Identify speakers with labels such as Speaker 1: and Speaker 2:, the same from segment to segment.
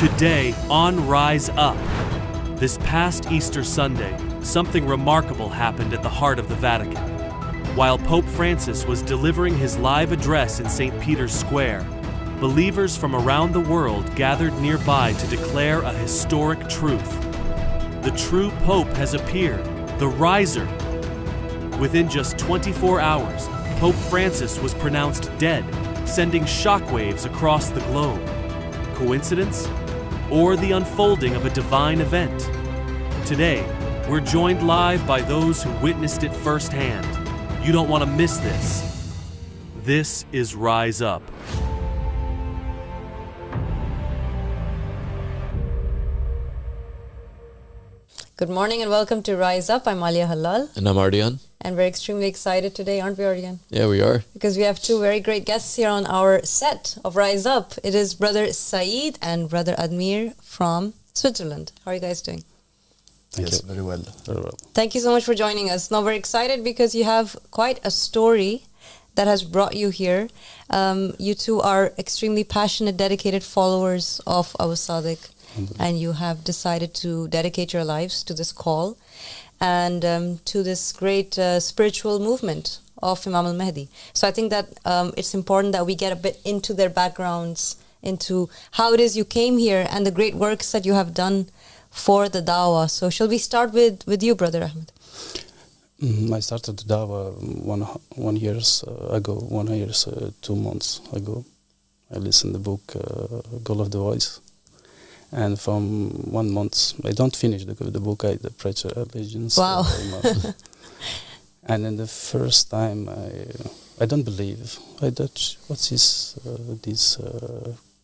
Speaker 1: Today on Rise Up. This past Easter Sunday, something remarkable happened at the heart of the Vatican. While Pope Francis was delivering his live address in St. Peter's Square, believers from around the world gathered nearby to declare a historic truth. The true Pope has appeared, the Riser. Within just 24 hours, Pope Francis was pronounced dead, sending shockwaves across the globe. Coincidence? Or the unfolding of a divine event? Today, we're joined live by those who witnessed it firsthand. You don't want to miss this. This is Rise Up.
Speaker 2: Good morning and welcome to Rise Up. I'm Alia Halal.
Speaker 3: And I'm Ardian.
Speaker 2: And we're extremely excited today, aren't we, Ardian?
Speaker 3: Yeah, we are.
Speaker 2: Because we have two very great guests here on our set of Rise Up. It is Brother Saeed and Brother Admir from Switzerland. How are you guys doing?
Speaker 4: Thank you. Very well. Very well.
Speaker 2: Thank you so much for joining us. Now, we're excited because you have quite a story that has brought you here. You two are extremely passionate, dedicated followers of our Sadiq. And you have decided to dedicate your lives to this call and to this great spiritual movement of Imam al-Mahdi. So I think that it's important that we get a bit into their backgrounds, into how it is you came here and the great works that you have done for the dawah. So shall we start with you, Brother Ahmed?
Speaker 4: I started the dawah 1 year ago, 1 year, 2 months ago. I listened to the book Goal of the Voice. And from 1 month, I don't finish the book, I preach allegiance.
Speaker 2: Wow.
Speaker 4: And in the first time, I don't believe. I thought, what's this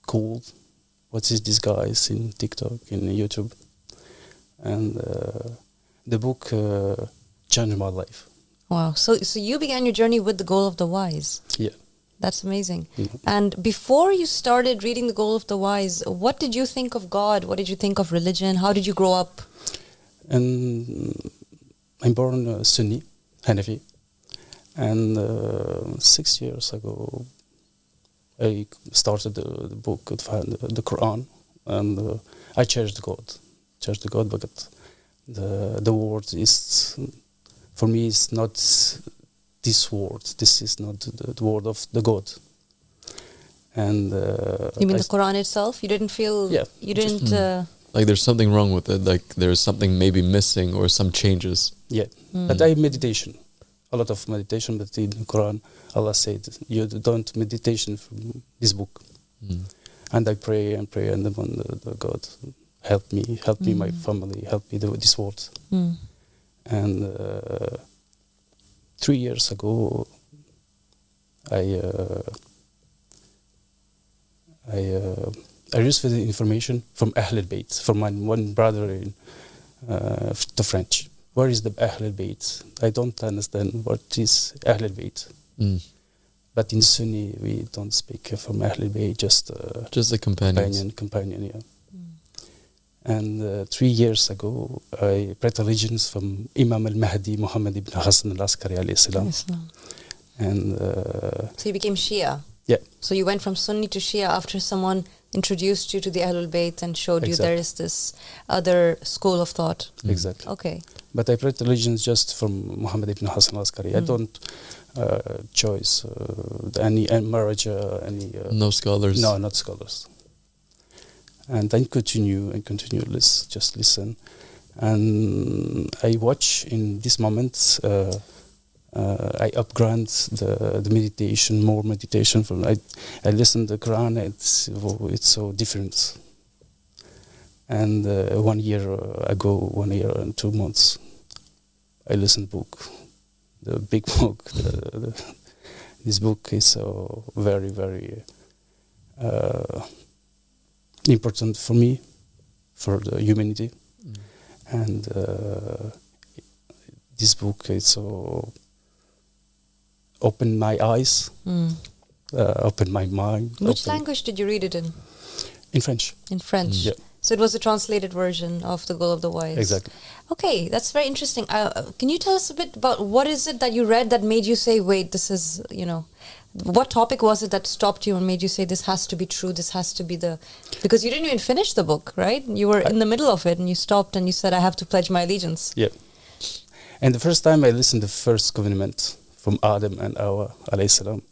Speaker 4: cool? What's this guys in TikTok, in YouTube? And the book changed my life.
Speaker 2: Wow. So you began your journey with the Goal of the Wise.
Speaker 4: Yeah.
Speaker 2: That's amazing.
Speaker 4: Mm-hmm.
Speaker 2: And before you started reading the Goal of the Wise, what did you think of God? What did you think of religion? How did you grow up?
Speaker 4: And I'm born Sunni, Hanafi. And 6 years ago, I started the book, the Quran. And I cherished God. But the word is, for me, is not this word. This is not the word of the God. And
Speaker 2: you mean the Quran itself? You didn't feel?
Speaker 4: Yeah.
Speaker 2: You didn't.
Speaker 3: Like there's something wrong with it. Like there's something maybe missing or some changes.
Speaker 4: Yeah. But I meditation, a lot of meditation. But in the Quran, Allah said, "You don't meditation from this book." And I pray, and then the God help me, my family, help me do this word. And 3 years ago, I received the information from Ahl al-Bayt, from my one brother in the French. Where is the Ahl al-Bayt? I don't understand what is Ahl al-Bayt. But in Sunni, we don't speak from Ahl al-Bayt, just
Speaker 3: the companions.
Speaker 4: Companion, yeah. And 3 years ago, I prayed allegiance from Imam al-Mahdi, Muhammad ibn Hassan al-Askari alayhi salam. And
Speaker 2: so you became Shia?
Speaker 4: Yeah.
Speaker 2: So you went from Sunni to Shia after someone introduced you to the Ahlul Bayt and showed you there is this other school of thought.
Speaker 4: Exactly.
Speaker 2: Okay.
Speaker 4: But I prayed allegiance just from Muhammad ibn Hassan al-Askari. I don't choose any marriage,
Speaker 3: no scholars?
Speaker 4: No, not scholars. And I continue, just listen. And I watch in this moment, I upgrade the meditation, more meditation. I listen to the Quran, it's so different. And 1 year ago, 1 year and 2 months, I listened to book, the big book. This book is so very, very important for me, for the humanity. And this book is so opened my eyes, opened my mind.
Speaker 2: Which language did you read it in?
Speaker 4: In French.
Speaker 2: In French.
Speaker 4: Yeah.
Speaker 2: So it was a translated version of The Goal of the Wise.
Speaker 4: Exactly.
Speaker 2: Okay, that's very interesting. Can you tell us a bit about what is it that you read that made you say, wait, this is, what topic was it that stopped you and made you say, this has to be true, this has to be because you didn't even finish the book, right? You were in the middle of it and you stopped and you said, I have to pledge my allegiance.
Speaker 4: Yeah. And the first time I listened to the first covenant from Adam and Hawa, alayhi salam,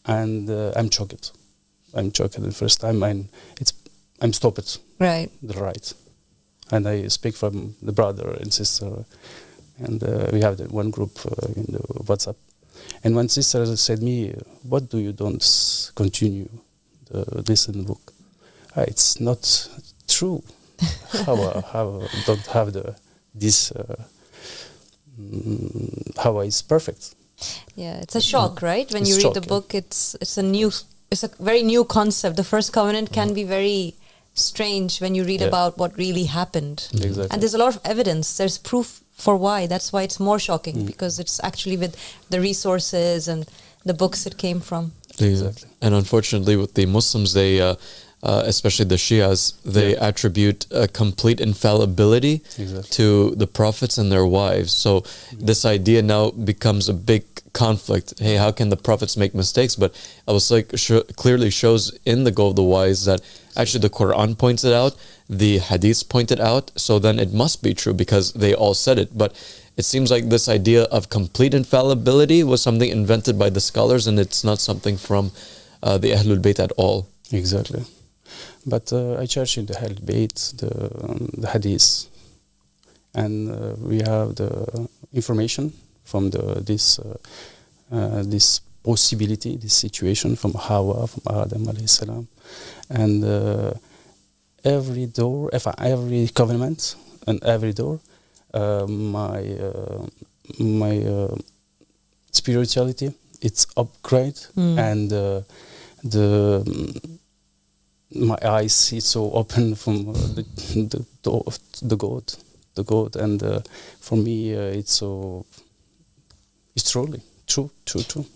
Speaker 4: and I'm shocked. I'm shocked the first time, and I'm stopped.
Speaker 2: Right.
Speaker 4: Right. And I speak from the brother and sister, and we have one group in the WhatsApp. And one sister said me, what do you don't continue this in the book? It's not true. How don't have this how is perfect.
Speaker 2: Yeah, it's a shock, right? When
Speaker 4: It's
Speaker 2: you read the
Speaker 4: shocking.
Speaker 2: book, it's a very new concept. The first covenant can be very strange when you read
Speaker 4: Yeah.
Speaker 2: about what really happened.
Speaker 4: Exactly.
Speaker 2: And there's a lot of evidence. There's proof for why. That's why it's more shocking, because it's actually with the resources and the books it came from.
Speaker 4: Exactly.
Speaker 3: And unfortunately, with the Muslims, they, especially the Shias, they attribute a complete infallibility
Speaker 4: Exactly.
Speaker 3: to the prophets and their wives. So this idea now becomes a big conflict. Hey, how can the prophets make mistakes? But I was like, clearly shows in the Goal of the Wise that actually the Quran points it out, the Hadiths point it out. So then it must be true because they all said it. But it seems like this idea of complete infallibility was something invented by the scholars, and it's not something from the Ahlul Bayt at all.
Speaker 4: Exactly. But I cherish in the Ahlul Bayt, the Hadith, and we have the information from this possibility, this situation from Hawa, from Adam alayhi salam, and every covenant and every door, my spirituality, it's upgrade, and my eyes it's so open from the door of the God, and for me it's truly true.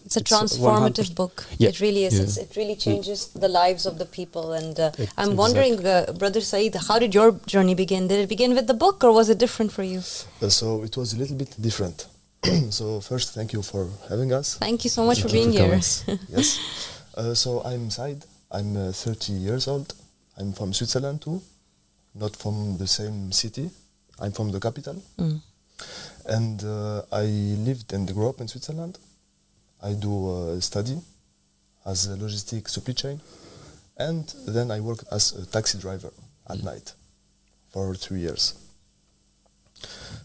Speaker 2: It's a transformative book.
Speaker 4: Yeah.
Speaker 2: It really is.
Speaker 3: Yeah.
Speaker 2: It really changes the lives of the people. And I'm
Speaker 4: Exactly.
Speaker 2: wondering, Brother Saeed, how did your journey begin? Did it begin with the book, or was it different for you?
Speaker 5: So it was a little bit different. So first, thank you for having us.
Speaker 2: Thank you so much for
Speaker 3: Thank you
Speaker 2: being
Speaker 3: for
Speaker 2: here.
Speaker 3: coming.
Speaker 5: Yes. So I'm Said. I'm 30 years old. I'm from Switzerland too, not from the same city. I'm from the capital. And I lived and grew up in Switzerland. I do study as a logistic supply chain. And then I worked as a taxi driver at night for 3 years.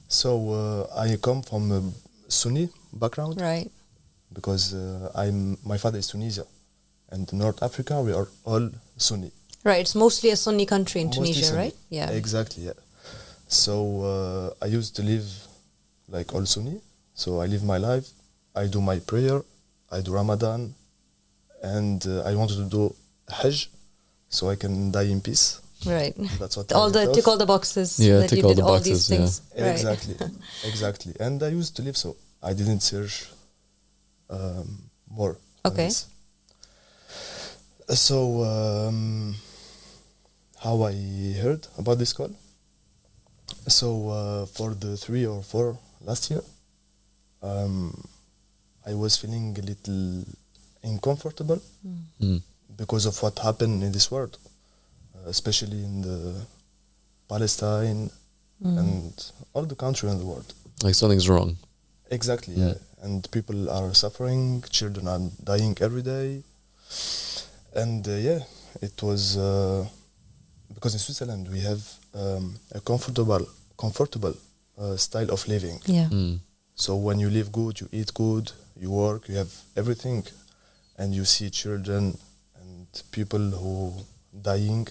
Speaker 5: So I come from a Sunni background.
Speaker 2: Right.
Speaker 5: Because my father is Tunisia, and North Africa we are all Sunni.
Speaker 2: Right. It's mostly a Sunni country in
Speaker 5: Mostly
Speaker 2: Tunisia,
Speaker 5: Sunni.
Speaker 2: right? Yeah.
Speaker 5: Exactly. Yeah. So I used to live like all Sunni. So I live my life. I do my prayer. I do Ramadan, and I wanted to do Hajj, so I can die in peace.
Speaker 2: Right.
Speaker 5: That's what
Speaker 2: Tick all the boxes.
Speaker 3: Yeah,
Speaker 2: that
Speaker 3: tick
Speaker 2: you
Speaker 3: all
Speaker 2: did
Speaker 3: the
Speaker 2: all
Speaker 3: boxes,
Speaker 2: these things. Right.
Speaker 5: Exactly, exactly. And I used to live so. I didn't search more. than
Speaker 2: Okay.
Speaker 5: this. So, how I heard about this call? So, for the 3 or 4 last year, I was feeling a little uncomfortable because of what happened in this world, especially in the Palestine and all the country in the world.
Speaker 3: Like something's wrong.
Speaker 5: Exactly, yeah. And people are suffering, children are dying every day. And it was because in Switzerland we have a comfortable style of living.
Speaker 2: Yeah.
Speaker 5: So when you live good, you eat good, you work, you have everything, and you see children and people who dying,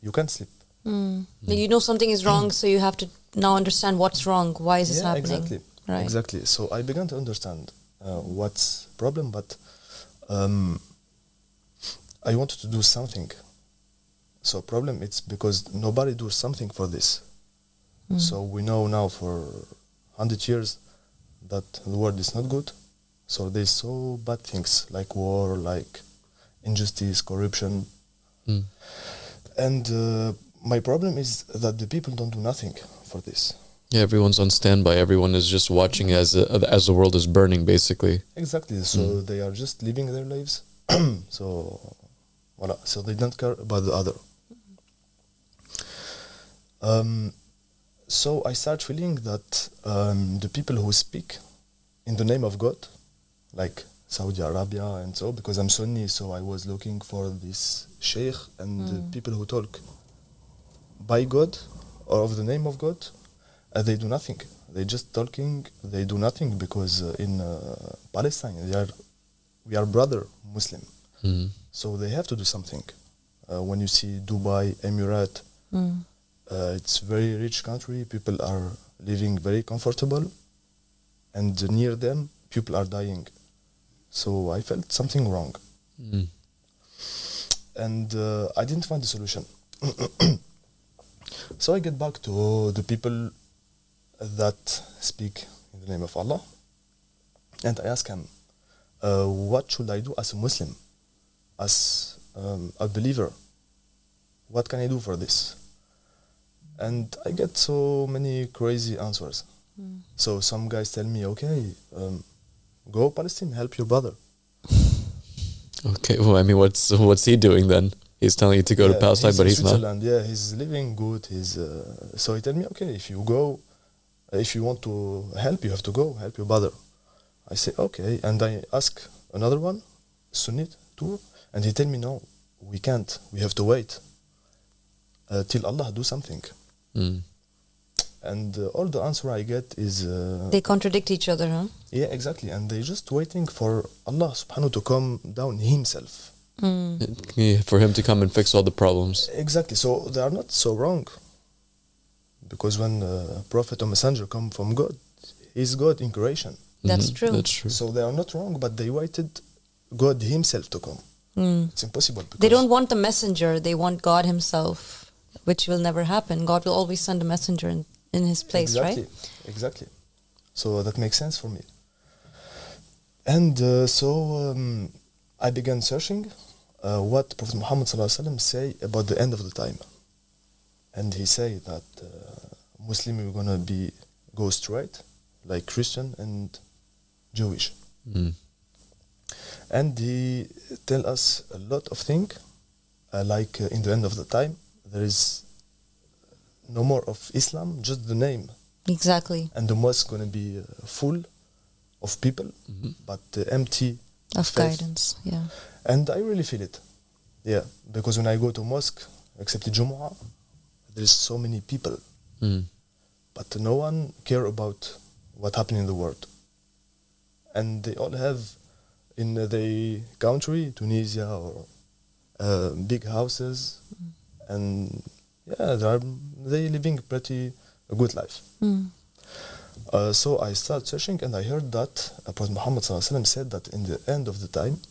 Speaker 5: you can't sleep.
Speaker 2: You know something is wrong, so you have to now understand what's wrong. Why is this happening?
Speaker 5: Exactly.
Speaker 2: Right.
Speaker 5: Exactly. So I began to understand what's problem, but I wanted to do something. So problem it's because nobody does something for this. So we know now for 100 years that the world is not good. So there's so bad things like war, like injustice, corruption. And my problem is that the people don't do nothing for this.
Speaker 3: Yeah, everyone's on standby. Everyone is just watching as the world is burning, basically.
Speaker 5: Exactly. So they are just living their lives. So, voila. So they don't care about the other. So I start feeling that the people who speak in the name of God, like Saudi Arabia and so, because I'm Sunni, so I was looking for this sheikh and the people who talk by God or of the name of God, they do nothing. They just talking, they do nothing because in Palestine, we are brother Muslim. So they have to do something. When you see Dubai, Emirate, it's very rich country, people are living very comfortable, and near them, people are dying. So I felt something wrong. And I didn't find a solution. So I get back to the people that speak in the name of Allah, and I ask him, what should I do as a Muslim, as a believer? What can I do for this? And I get so many crazy answers. So some guys tell me, okay, go Palestine, help your brother.
Speaker 3: Okay, well, I mean, what's he doing then? He's telling you to go to Palestine, but he's not.
Speaker 5: Switzerland, yeah, he's living good. So he tell me, okay, if you go, if you want to help, you have to go help your brother. I say, okay, and I ask another one, Sunnit too, and he tell me, no, we can't. We have to wait till Allah do something. And all the answer I get is...
Speaker 2: they contradict each other, huh?
Speaker 5: Yeah, exactly. And they just waiting for Allah subhanahu to come down himself.
Speaker 3: For him to come and fix all the problems.
Speaker 5: Exactly. So they are not so wrong. Because when a prophet or messenger come from God, he's God in creation.
Speaker 2: That's true.
Speaker 3: That's true.
Speaker 5: So they are not wrong, but they waited God himself to come. It's impossible.
Speaker 2: They don't want the messenger, they want God himself, which will never happen. God will always send a messenger in his place,
Speaker 5: exactly,
Speaker 2: right?
Speaker 5: Exactly. So that makes sense for me. And I began searching what Prophet Muhammad ﷺ say about the end of the time. And he say that Muslim are gonna go straight, like Christian and Jewish. And he tell us a lot of things, like in the end of the time, there is no more of Islam, just the name.
Speaker 2: Exactly.
Speaker 5: And the mosque going to be full of people, but empty
Speaker 2: Of
Speaker 5: faith.
Speaker 2: guidance, yeah.
Speaker 5: And I really feel it. Yeah, because when I go to mosque, except the Jumu'ah, there's so many people. But no one care about what happened in the world. And they all have in their country, Tunisia, or big houses, and yeah, they living pretty a good life. So I started searching, and I heard that Prophet Muhammad ﷺ said that in the end of the time,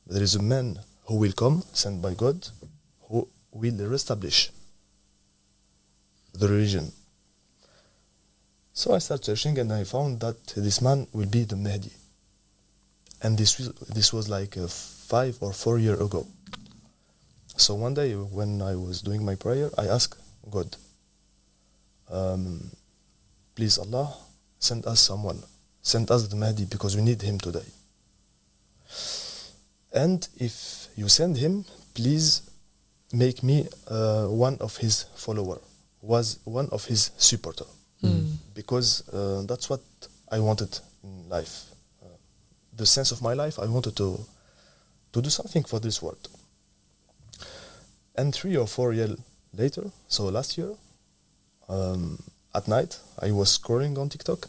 Speaker 5: there is a man who will come, sent by God, who will reestablish the religion. So I started searching, and I found that this man will be the Mahdi. And this was like 5 or 4 years ago. So one day when I was doing my prayer, I asked God, please Allah, send us someone. Send us the Mahdi because we need him today. And if you send him, please make me one of his follower, was one of his supporter. Because that's what I wanted in life. The sense of my life, I wanted to do something for this world. And 3 or 4 years later, so last year, at night, I was scrolling on TikTok.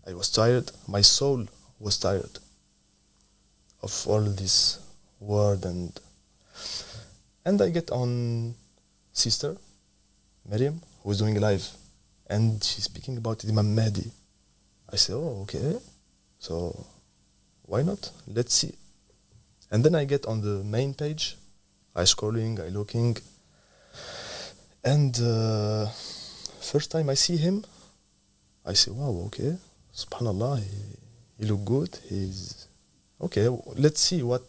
Speaker 5: I was tired. My soul was tired of all this word, and I get on sister Miriam, who was doing live, and she's speaking about Imam Mahdi. I say, oh, okay, so why not? Let's see. And then I get on the main page. I scrolling, I looking, and first time I see him, I say, wow, okay, subhanallah, he look good, he's okay, let's see what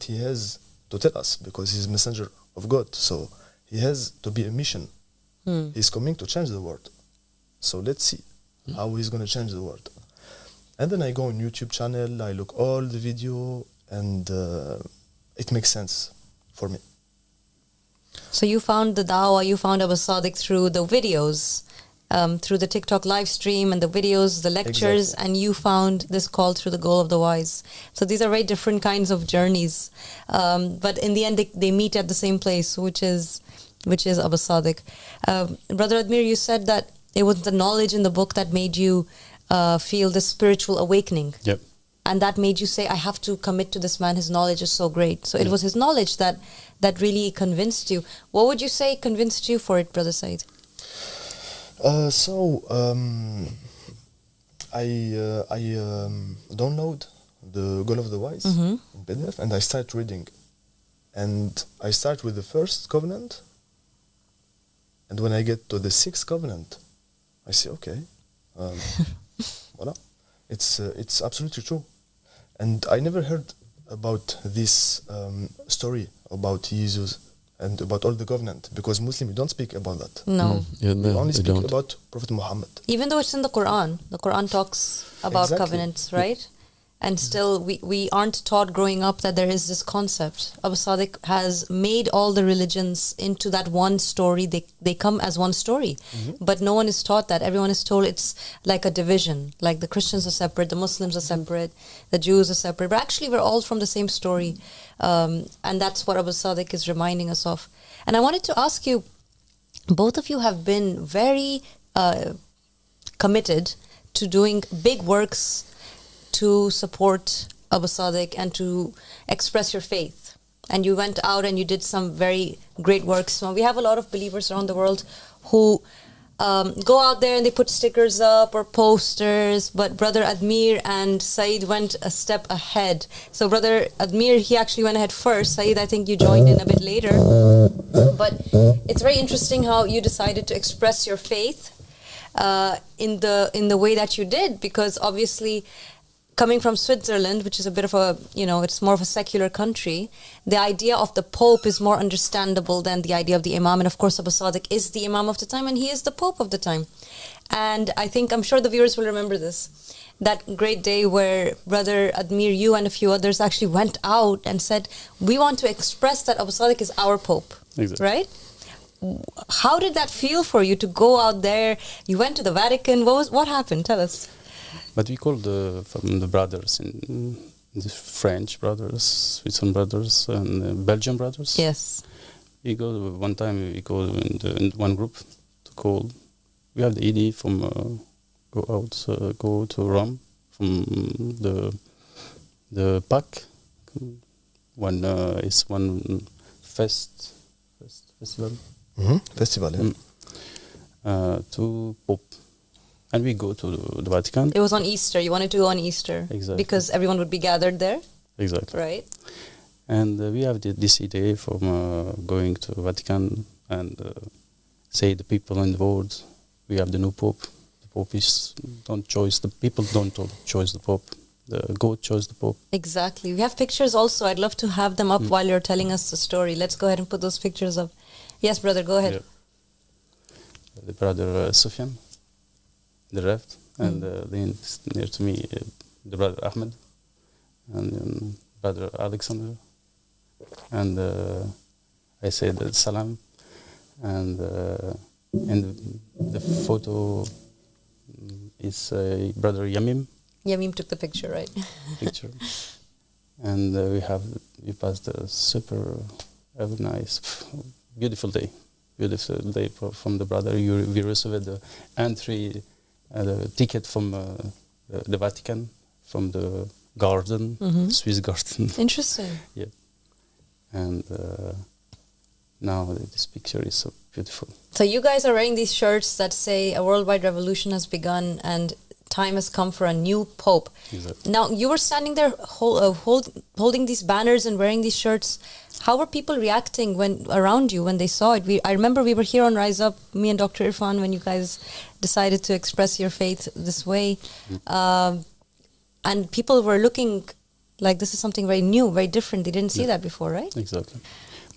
Speaker 5: he has to tell us, because he's messenger of God, so he has to be a mission. He's coming to change the world. So let's see how he's going to change the world. And then I go on YouTube channel, I look all the video, and it makes sense for me.
Speaker 2: So you found the dawah, you found Abu Sadiq through the videos, through the TikTok live stream and the videos, the lectures,
Speaker 5: Exactly.
Speaker 2: and you found this call through the Goal of the Wise. So these are very different kinds of journeys. But in the end, they meet at the same place, which is Abu Sadiq. Brother Admir, you said that it was the knowledge in the book that made you feel the spiritual awakening.
Speaker 4: Yep.
Speaker 2: And that made you say, I have to commit to this man. His knowledge is so great. So it was his knowledge that really convinced you. What would you say convinced you for it, Brother Said?
Speaker 5: I download the Goal of the Wise in PDF, and I start reading. And I start with the first covenant, and when I get to the sixth covenant, I say, okay, voila, it's absolutely true. And I never heard about this story about Jesus and about all the covenant, because Muslims don't speak about that.
Speaker 2: No.
Speaker 3: Yeah,
Speaker 5: We only
Speaker 3: they
Speaker 5: speak
Speaker 3: don't.
Speaker 5: about Prophet Muhammad.
Speaker 2: Even though it's in the Quran talks about
Speaker 5: Exactly.
Speaker 2: covenants, right? And still, we aren't taught growing up that there is this concept. Abu Sadiq has made all the religions into that one story. They come as one story. But no one is taught that. Everyone is told it's like a division. Like the Christians are separate, the Muslims are separate, the Jews are separate. But actually, we're all from the same story. And that's what Abu Sadiq is reminding us of. And I wanted to ask you, both of you have been very committed to doing big works to support Abu Sadiq and to express your faith. And you went out and you did some very great works. So we have a lot of believers around the world who go out there and they put stickers up or posters, but Brother Admir and Saeed went a step ahead. So Brother Admir, he actually went ahead first. Saeed, I think you joined in a bit later. But it's very interesting how you decided to express your faith in the way that you did, because obviously coming from Switzerland, which is a bit of a, it's more of a secular country, the idea of the Pope is more understandable than the idea of the Imam. And of course, Abu Sadiq is the Imam of the time and he is the Pope of the time. And I'm sure the viewers will remember this. That great day where Brother Admir, you and a few others actually went out and said, we want to express that Abu Sadiq is our Pope.
Speaker 4: Exactly.
Speaker 2: Right? How did that feel for you to go out there? You went to the Vatican. What happened? Tell us.
Speaker 4: But we called from the brothers, the French brothers, Switzerland brothers, and Belgian brothers.
Speaker 2: Yes.
Speaker 4: We go one time. We go in one group to call. We have the idea from go to Rome from the PAC. One is one festival.
Speaker 5: Festival, yeah.
Speaker 4: To Pope. And we go to the Vatican.
Speaker 2: It was on Easter. You wanted to go on Easter.
Speaker 4: Exactly.
Speaker 2: Because everyone would be gathered there.
Speaker 4: Exactly.
Speaker 2: Right.
Speaker 4: And we have this idea from going to Vatican and say the people in the world, we have the new Pope. The Pope don't choose the people don't choose the Pope. The God chose the Pope.
Speaker 2: Exactly. We have pictures also. I'd love to have them up while you're telling us the story. Let's go ahead and put those pictures up. Yes, brother, go ahead.
Speaker 4: Yeah. The brother Sufyan, the left, and then near to me, the brother Ahmed, and brother Alexander, and I said salam, and in the photo is brother Yamim.
Speaker 2: Yamim took the picture, right?
Speaker 4: Picture, and we passed a super, very nice, beautiful day from the brother. We received the entry. The ticket from the Vatican, from the garden, Swiss garden.
Speaker 2: Interesting.
Speaker 4: Yeah. And now this picture is so beautiful.
Speaker 2: So you guys are wearing these shirts that say a worldwide revolution has begun and time has come for a new Pope.
Speaker 4: Exactly.
Speaker 2: Now, you were standing there holding these banners and wearing these shirts. How were people reacting around you when they saw it? I remember we were here on Rise Up, me and Dr. Irfan, when you guys decided to express your faith this way. And people were looking like this is something very new, very different. They didn't see that before, right?
Speaker 4: Exactly.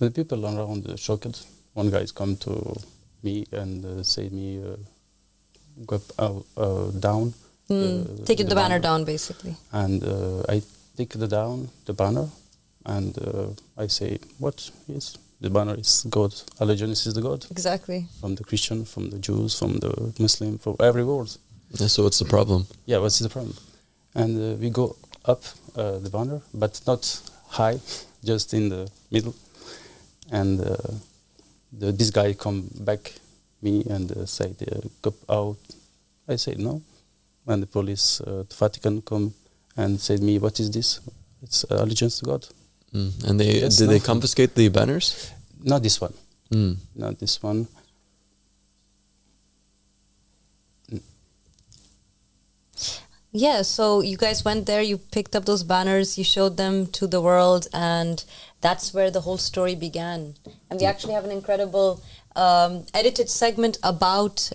Speaker 4: But the people around shocked one guy come to me and say me, go down.
Speaker 2: Take the banner down, basically.
Speaker 4: And I take the banner, and I say, what is the banner? Is God. Allegiance is the God.
Speaker 2: Exactly.
Speaker 4: From the Christian, from the Jews, from the Muslim, from every world.
Speaker 3: Yeah, so what's the problem?
Speaker 4: Yeah, what's the problem? And we go up the banner, but not high, just in the middle. And this guy come back me and say, go out. I say no. And the police, the Vatican come and said me, what is this? It's allegiance to God.
Speaker 3: And did they confiscate the banners?
Speaker 4: Not this one. Not this one.
Speaker 2: Yeah, so you guys went there, you picked up those banners, you showed them to the world, and that's where the whole story began. And we actually have an incredible edited segment about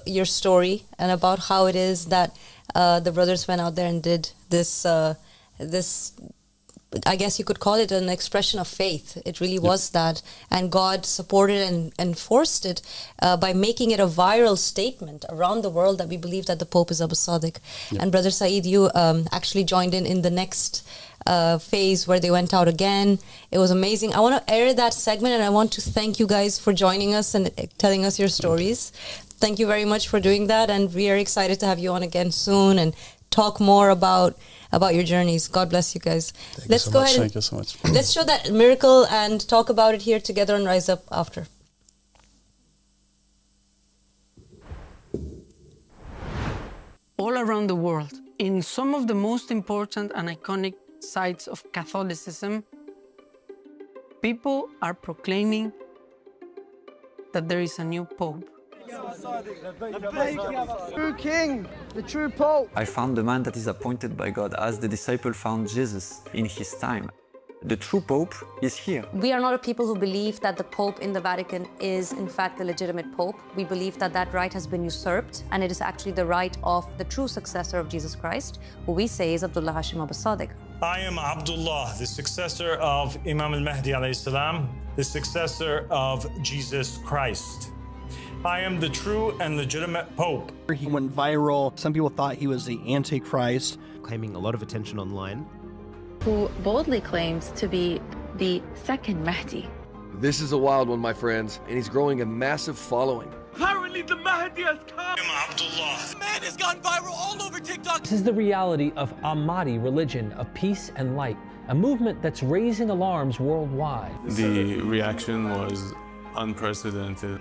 Speaker 2: your story and about how it is that the brothers went out there and did this, I guess you could call it an expression of faith. It really was that. And God supported and enforced it by making it a viral statement around the world that we believe that the Pope is Abu Sadiq. And Brother Saeed, you actually joined in the next phase where they went out again. It was amazing. I want to air that segment, and I want to thank you guys for joining us and telling us your stories. Thank you very much for doing that, and we are excited to have you on again soon and talk more about your journeys. God bless you guys. Let's go ahead.
Speaker 4: Thank you so much.
Speaker 2: Let's show that miracle and talk about it here together on Rise Up after.
Speaker 6: All around the world, in some of the most important and iconic sites of Catholicism, people are proclaiming that there is a new Pope.
Speaker 7: True King, the true Pope.
Speaker 8: I found the man that is appointed by God as the disciple found Jesus in his time. The true Pope is here.
Speaker 2: We are not a people who believe that the Pope in the Vatican is in fact the legitimate Pope. We believe that that right has been usurped, and it is actually the right of the true successor of Jesus Christ, who we say is Abdullah Hashim Abu Sadiq.
Speaker 9: I am Abdullah, the successor of Imam al-Mahdi alayhi salam, the successor of Jesus Christ. I am the true and legitimate Pope.
Speaker 7: He went viral. Some people thought he was the Antichrist.
Speaker 10: Claiming a lot of attention online.
Speaker 11: Who boldly claims to be the second Mahdi.
Speaker 12: This is a wild one, my friends, and he's growing a massive following.
Speaker 13: Apparently the Mahdi has come.
Speaker 9: I am Abdullah.
Speaker 13: The man has gone viral all over TikTok.
Speaker 14: This is the reality of Ahmadi religion of peace and light, a movement that's raising alarms worldwide.
Speaker 15: The reaction was unprecedented.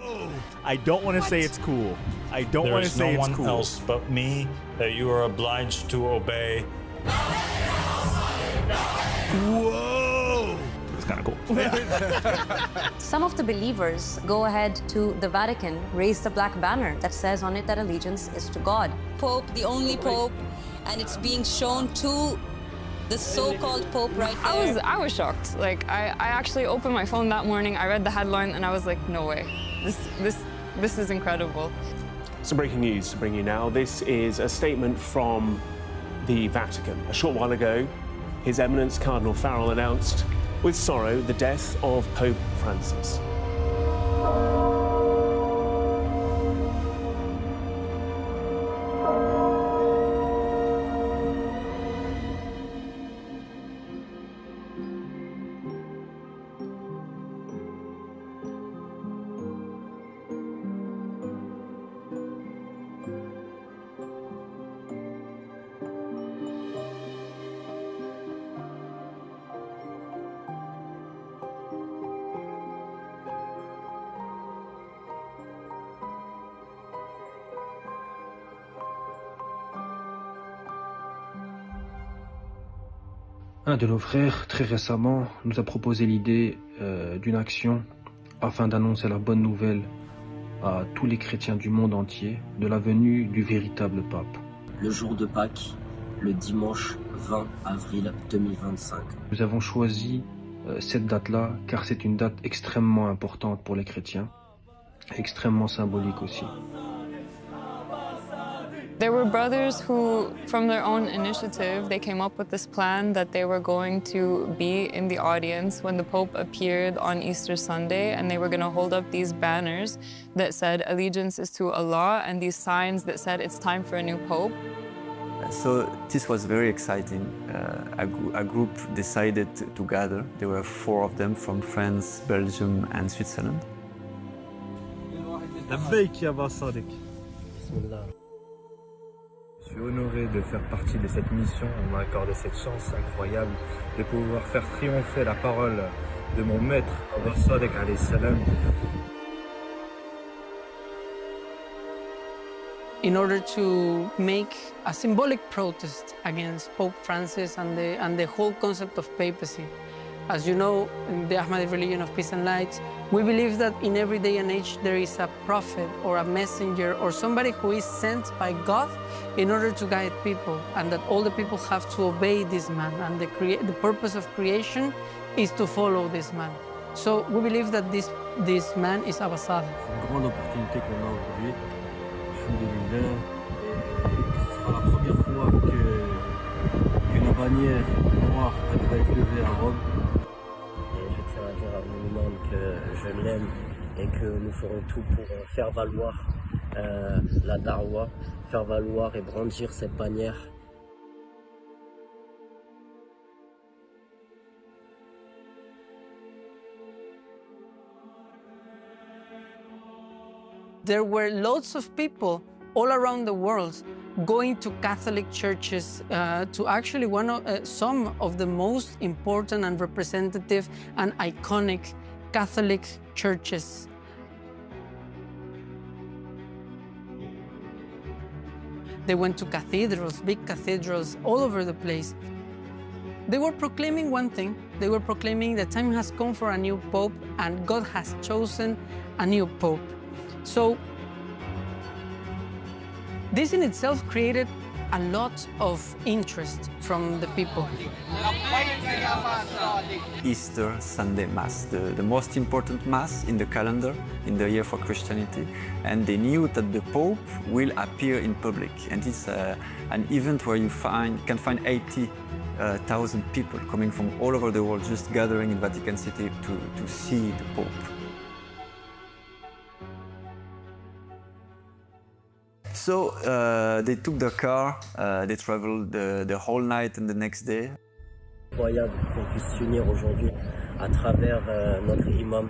Speaker 16: I don't want to say it's cool. I don't want to say it's cool.
Speaker 9: There is no one else but me that you are obliged to obey.
Speaker 16: Whoa! It's kind of cool.
Speaker 2: Some of the believers go ahead to the Vatican, raise the black banner that says on it that allegiance is to God. Pope, the only Pope, and it's being shown to the so-called Pope right there.
Speaker 17: I was shocked. Like, I actually opened my phone that morning, I read the headline, and I was like, no way. This is incredible.
Speaker 18: Some breaking news to bring you now. This is a statement from the Vatican. A short while ago, His Eminence Cardinal Farrell announced with sorrow the death of Pope Francis.
Speaker 19: Un de nos frères, très récemment, nous a proposé l'idée d'une action afin d'annoncer la bonne nouvelle à tous les chrétiens du monde entier de la venue du véritable pape.
Speaker 20: Le jour de Pâques, le dimanche 20 avril 2025.
Speaker 19: Nous avons choisi cette date-là car c'est une date extrêmement importante pour les chrétiens, extrêmement symbolique aussi.
Speaker 17: There were brothers who, from their own initiative, they came up with this plan that they were going to be in the audience when the Pope appeared on Easter Sunday, and they were going to hold up these banners that said allegiance is to Allah and these signs that said it's time for a new Pope.
Speaker 8: So this was very exciting. A group decided to gather. There were 4 of them from France, Belgium and Switzerland.
Speaker 21: Je suis honoré de faire partie de cette mission. On m'a accordé cette chance incroyable de pouvoir faire triompher la parole de mon maître, Abba Sadek alayhi salam.
Speaker 6: In order to make a symbolic protest against Pope Francis and the whole concept of papacy. As you know, in the Ahmadi religion of peace and light, we believe that in every day and age there is a prophet or a messenger or somebody who is sent by God in order to guide people, and that all the people have to obey this man, and the purpose of creation is to follow this man. So we believe that this man is Abba Sadek.
Speaker 19: C'est une grande opportunité qu'on a aujourd'hui. Alhamdulillah. Et ce sera la première fois que la bannière noire va être levée à Rome.
Speaker 20: Et je tiens à dire à mon imam que je l'aime et que nous ferons tout pour faire valoir la darwa, faire valoir et brandir cette bannière.
Speaker 6: There were lots of people all around the world going to Catholic churches to actually some of the most important and representative and iconic Catholic churches. They went to cathedrals, big cathedrals, all over the place. They were proclaiming one thing. They were proclaiming the time has come for a new pope and God has chosen a new pope. So this in itself created a lot of interest from the people.
Speaker 8: Easter Sunday Mass, the most important Mass in the calendar in the year for Christianity. And they knew that the Pope will appear in public. And it's an event where you can find 80,000 people coming from all over the world just gathering in Vatican City to see the Pope. So they took their car, they traveled the whole night and the next day.
Speaker 20: Incroyable qu'on puisse s'unir aujourd'hui à travers notre imam,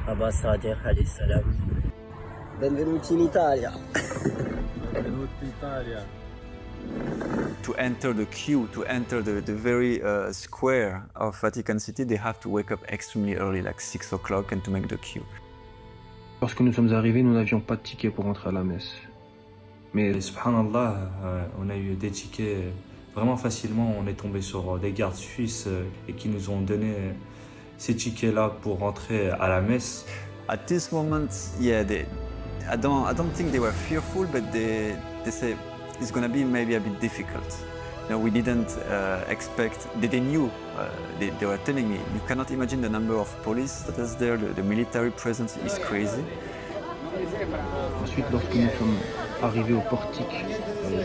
Speaker 20: Abba Sadek alayhi salam. Benvenuti in Italia.
Speaker 21: Benvenuti in Italia.
Speaker 8: To enter the queue, to enter the very square of Vatican City, they have to wake up extremely early, like 6 o'clock, and to make the queue.
Speaker 19: Lorsque nous sommes arrivés, nous n'avions pas de ticket pour entrer à la messe. Mais
Speaker 21: subhanallah, on a eu des tickets vraiment facilement. On est tombé sur des gardes suisses et qui nous ont donné ces tickets-là pour rentrer à la messe.
Speaker 8: At this moment, yeah, I don't think they were fearful, but they say it's going to be maybe a bit difficult. You know, we didn't expect. They knew. They were telling me, you cannot imagine the number of police that is there. The military presence is crazy.
Speaker 19: Ensuite, lorsque nous sommes arrivés au portique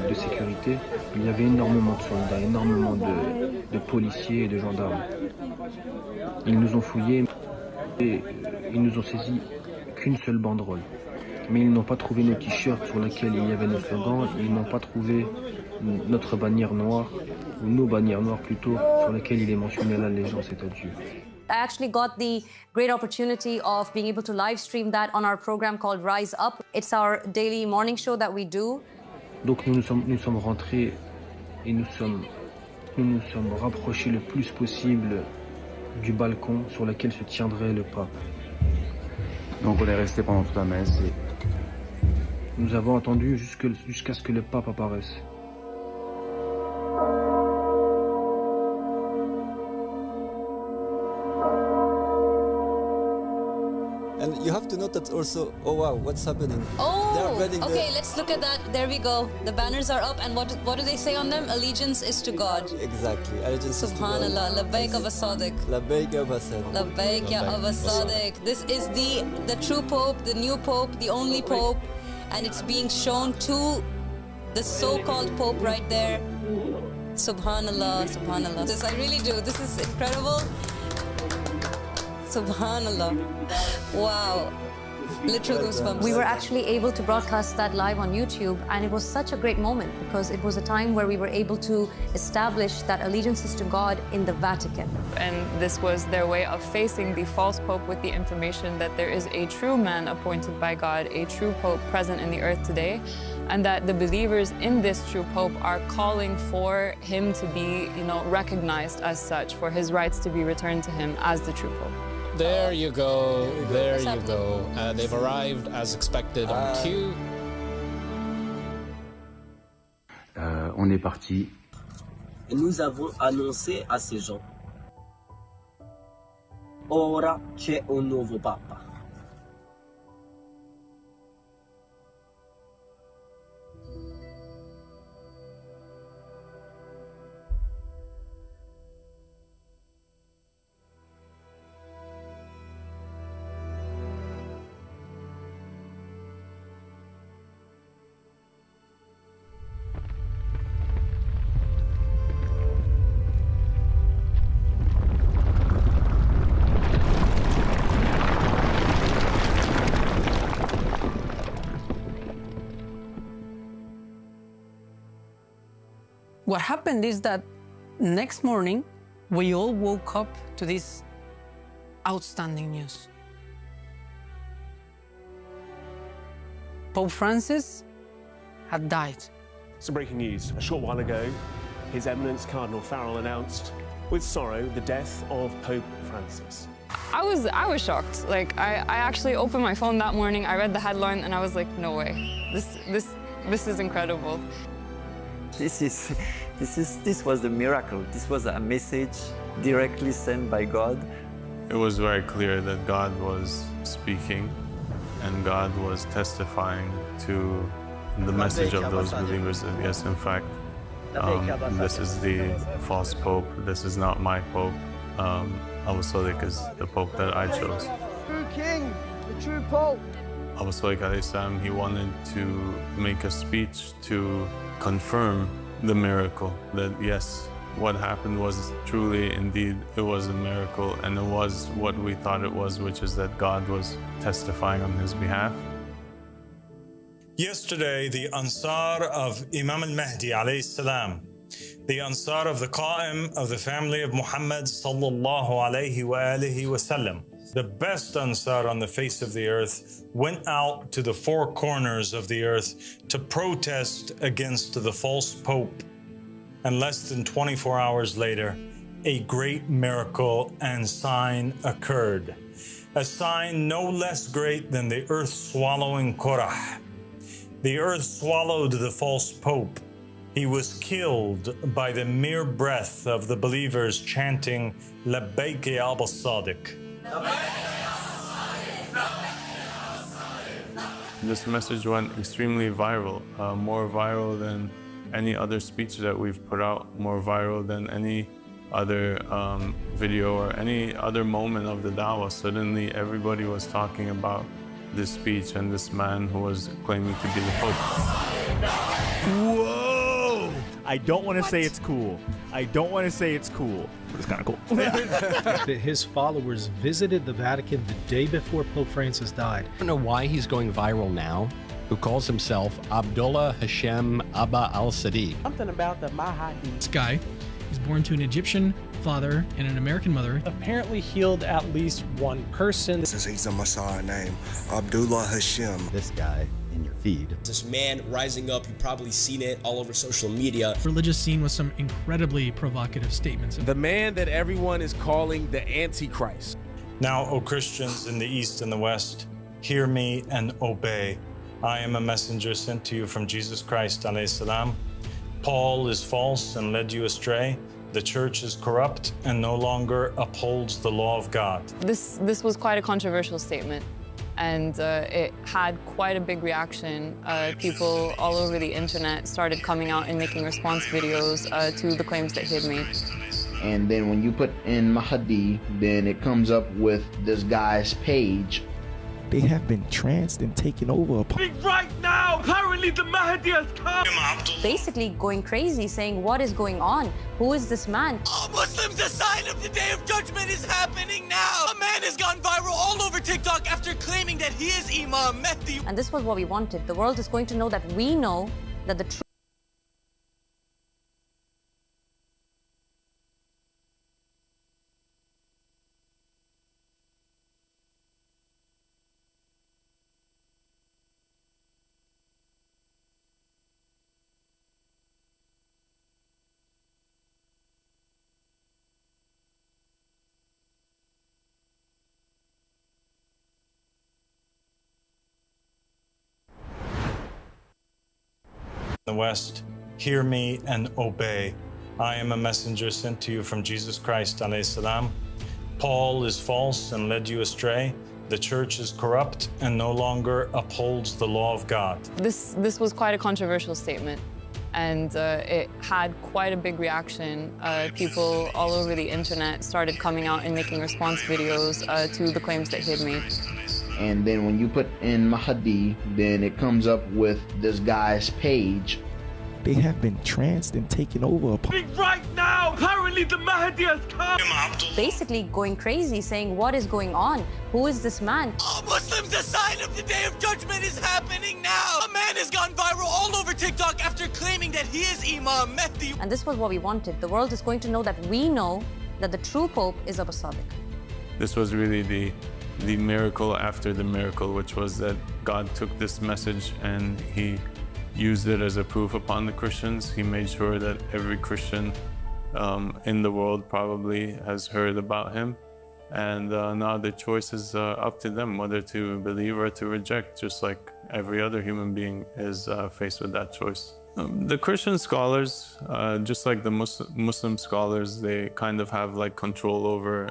Speaker 19: de sécurité, il y avait énormément de soldats, énormément de policiers et de gendarmes. Ils nous ont fouillés et ils nous ont saisi qu'une seule banderole. Mais ils n'ont pas trouvé nos t-shirts sur lesquels il y avait nos slogans, ils n'ont pas trouvé notre bannière noire, ou nos bannières noires plutôt, sur lesquelles il est mentionné l'allégeance est à Dieu.
Speaker 2: I actually got the great opportunity of being able to live stream that on our program called Rise Up. It's our daily morning show that we do.
Speaker 19: Donc nous sommes rentrés et nous nous sommes rapprochés le plus possible du balcon sur lequel se tiendrait le pape.
Speaker 21: Donc on est resté pendant toute la messe.
Speaker 19: Nous avons attendu jusqu'à ce que le pape apparaisse.
Speaker 3: And you have to note that also, oh wow, what's happening?
Speaker 2: Oh, okay, let's look at that. There we go. The banners are up, and what do they say on them? Allegiance is to God.
Speaker 3: Exactly, allegiance is to God.
Speaker 2: Subhanallah, labbaik Abba Sadek.
Speaker 3: Labbaik Abba Sadek.
Speaker 2: Labbaik ya Abba Sadek. This is the true Pope, the new Pope, the only Pope, and it's being shown to The so-called Pope right there. Subhanallah, Subhanallah. This I really do. This is incredible. Subhanallah. Wow. Literal goosebumps.
Speaker 1: We were actually able to broadcast that live on YouTube, and it was such a great moment because it was a time where we were able to establish that allegiances to God in the Vatican.
Speaker 17: And this was their way of facing the false pope with the information that there is a true man appointed by God, a true pope present in the earth today, and that the believers in this true pope are calling for him to be, recognized as such, for his rights to be returned to him as the true pope.
Speaker 22: There you go, there you go. They've arrived as expected on cue.
Speaker 20: On est parti. Nous avons annoncé à ces gens, ora c'è un nuovo Papa.
Speaker 6: What happened is that next morning, we all woke up to this outstanding news. Pope Francis had died.
Speaker 18: Some breaking news. A short while ago, His Eminence Cardinal Farrell announced with sorrow the death of Pope Francis.
Speaker 17: I was shocked. Like, I actually opened my phone that morning, I read the headline, and I was like, no way. This is incredible.
Speaker 8: This was a miracle. This was a message directly sent by God.
Speaker 15: It was very clear that God was speaking and God was testifying to the message of those believers that yes, in fact, this is the false pope. This is not my pope. Apostolic is the pope that I chose.
Speaker 23: True king, the true pope.
Speaker 15: Apostolic alayhi salam, he wanted to make a speech to confirm the miracle, that yes, what happened was truly, indeed, it was a miracle, and it was what we thought it was, which is that God was testifying on his behalf.
Speaker 9: Yesterday, the Ansar of Imam al-Mahdi alayhi salam, the Ansar of the Qa'im of the family of Muhammad sallallahu alayhi wa alihi wasallam, the best Ansar on the face of the earth, went out to the four corners of the earth to protest against the false pope. And less than 24 hours later, a great miracle and sign occurred. A sign no less great than the earth swallowing Korah. The earth swallowed the false pope. He was killed by the mere breath of the believers chanting, Labbaik ya Aba Sadiq.
Speaker 15: This message went extremely viral, more viral than any other speech that we've put out, more viral than any other video or any other moment of the dawah. Suddenly everybody was talking about this speech and this man who was claiming to be the Pope.
Speaker 16: Whoa! I don't want to say it's cool. I don't want to say it's cool, but it's kind of cool.
Speaker 10: His followers visited the Vatican the day before Pope Francis died.
Speaker 24: I don't know why he's going viral now, who calls himself Abdullah Hashem Abba al-Sadiq.
Speaker 23: Something about the Mahdi.
Speaker 25: This guy is born to an Egyptian father and an American mother.
Speaker 26: Apparently healed at least one person.
Speaker 27: This is Isa Messiah name, Abdullah Hashem.
Speaker 28: This guy in your feed.
Speaker 29: This man rising up, you've probably seen it all over social media.
Speaker 25: Religious scene with some incredibly provocative statements.
Speaker 30: The man that everyone is calling the Antichrist.
Speaker 9: Now, O Christians in the East and the West, hear me and obey. I am a messenger sent to you from Jesus Christ, alayhi salam. Paul is false and led you astray. The church is corrupt and no longer upholds the law of God.
Speaker 17: This was quite a controversial statement, and it had quite a big reaction. People all over the internet started coming out and making response videos to the claims that he had made.
Speaker 31: And then when you put in Mahdi, then it comes up with this guy's page.
Speaker 3: They have been tranced and taken over.
Speaker 30: Right now, apparently the Mahdi has come.
Speaker 1: Basically going crazy, saying, what is going on? Who is this man?
Speaker 4: Oh, Muslims, a sign of the day of judgment is happening now. A man has gone viral all over TikTok after claiming that he is Imam Mahdi.
Speaker 1: And this was what we wanted. The world is going to know that we know that the truth.
Speaker 9: The West, hear me and obey. I am a messenger sent to you from Jesus Christ, alayhi salam. Paul is false and led you astray. The church is corrupt and no longer upholds the law of God.
Speaker 17: This was quite a controversial statement, and it had quite a big reaction. People all over the internet started coming out and making response videos to the claims that he had made.
Speaker 5: And then when you put in Mahdi, then it comes up with this guy's page.
Speaker 3: They have been tranced and taken over.
Speaker 30: Right now, apparently the Mahdi has come.
Speaker 1: Basically going crazy, saying, what is going on? Who is this man?
Speaker 4: Oh, Muslims, a sign of the day of judgment is happening now. A man has gone viral all over TikTok after claiming that he is Imam Mahdi.
Speaker 1: And this was what we wanted. The world is going to know that we know that the true Pope is Abu Sadiq.
Speaker 15: This was really the miracle after the miracle, which was that God took this message and he used it as a proof upon the Christians. He made sure that every Christian in the world probably has heard about him. And now the choice is up to them, whether to believe or to reject, just like every other human being is faced with that choice. The Christian scholars, just like the Muslim scholars, they kind of have like control over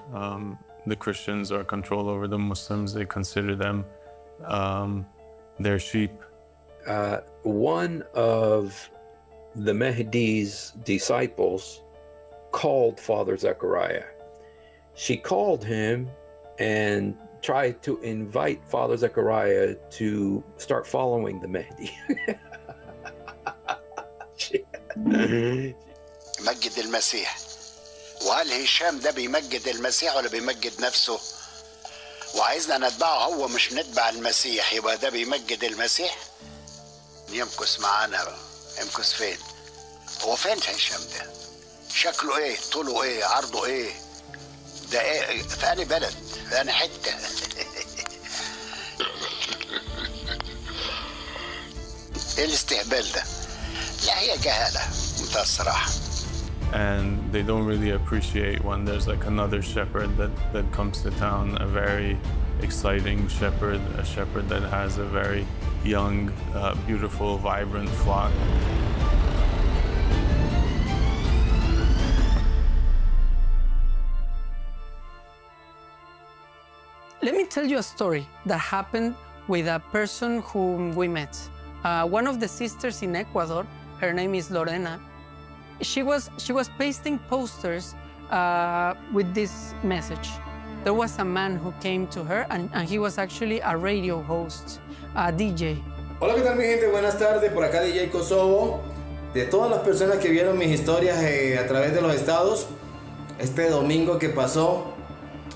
Speaker 15: the Christians or control over the Muslims. They consider them their sheep.
Speaker 7: One of the Mahdi's disciples called Father Zechariah. She called him and tried to invite Father Zechariah to start following the Mahdi.
Speaker 11: مجد المسيح. وهل هشام ده بيمجد المسيح ولا بيمجد نفسه؟ وعايزنا نتبعه هو مش نتبع المسيح، يبقى ده بيمجد المسيح؟ يمكث معانا بقى. يمكث فين؟ هو فين هشام ده؟ شكله ايه؟ طوله ايه؟ عرضه ايه؟ ده ايه؟ في أنهي بلد؟ في أنهي حتة؟ ايه الاستهبال ده؟ لا هي جهالة منتهى الصراحة.
Speaker 15: And they don't really appreciate when there's like another shepherd that comes to town, a very exciting shepherd, a shepherd that has a very young, beautiful, vibrant flock.
Speaker 6: Let me tell you a story that happened with a person whom we met. One of the sisters in Ecuador, her name is Lorena. She was pasting posters with this message. There was a man who came to her, and he was actually a radio host, a DJ.
Speaker 12: Hola, ¿qué tal mi gente? Buenas tardes, por acá DJ Kosovo. De todas las personas que vieron mis historias a través de los estados, este domingo que pasó,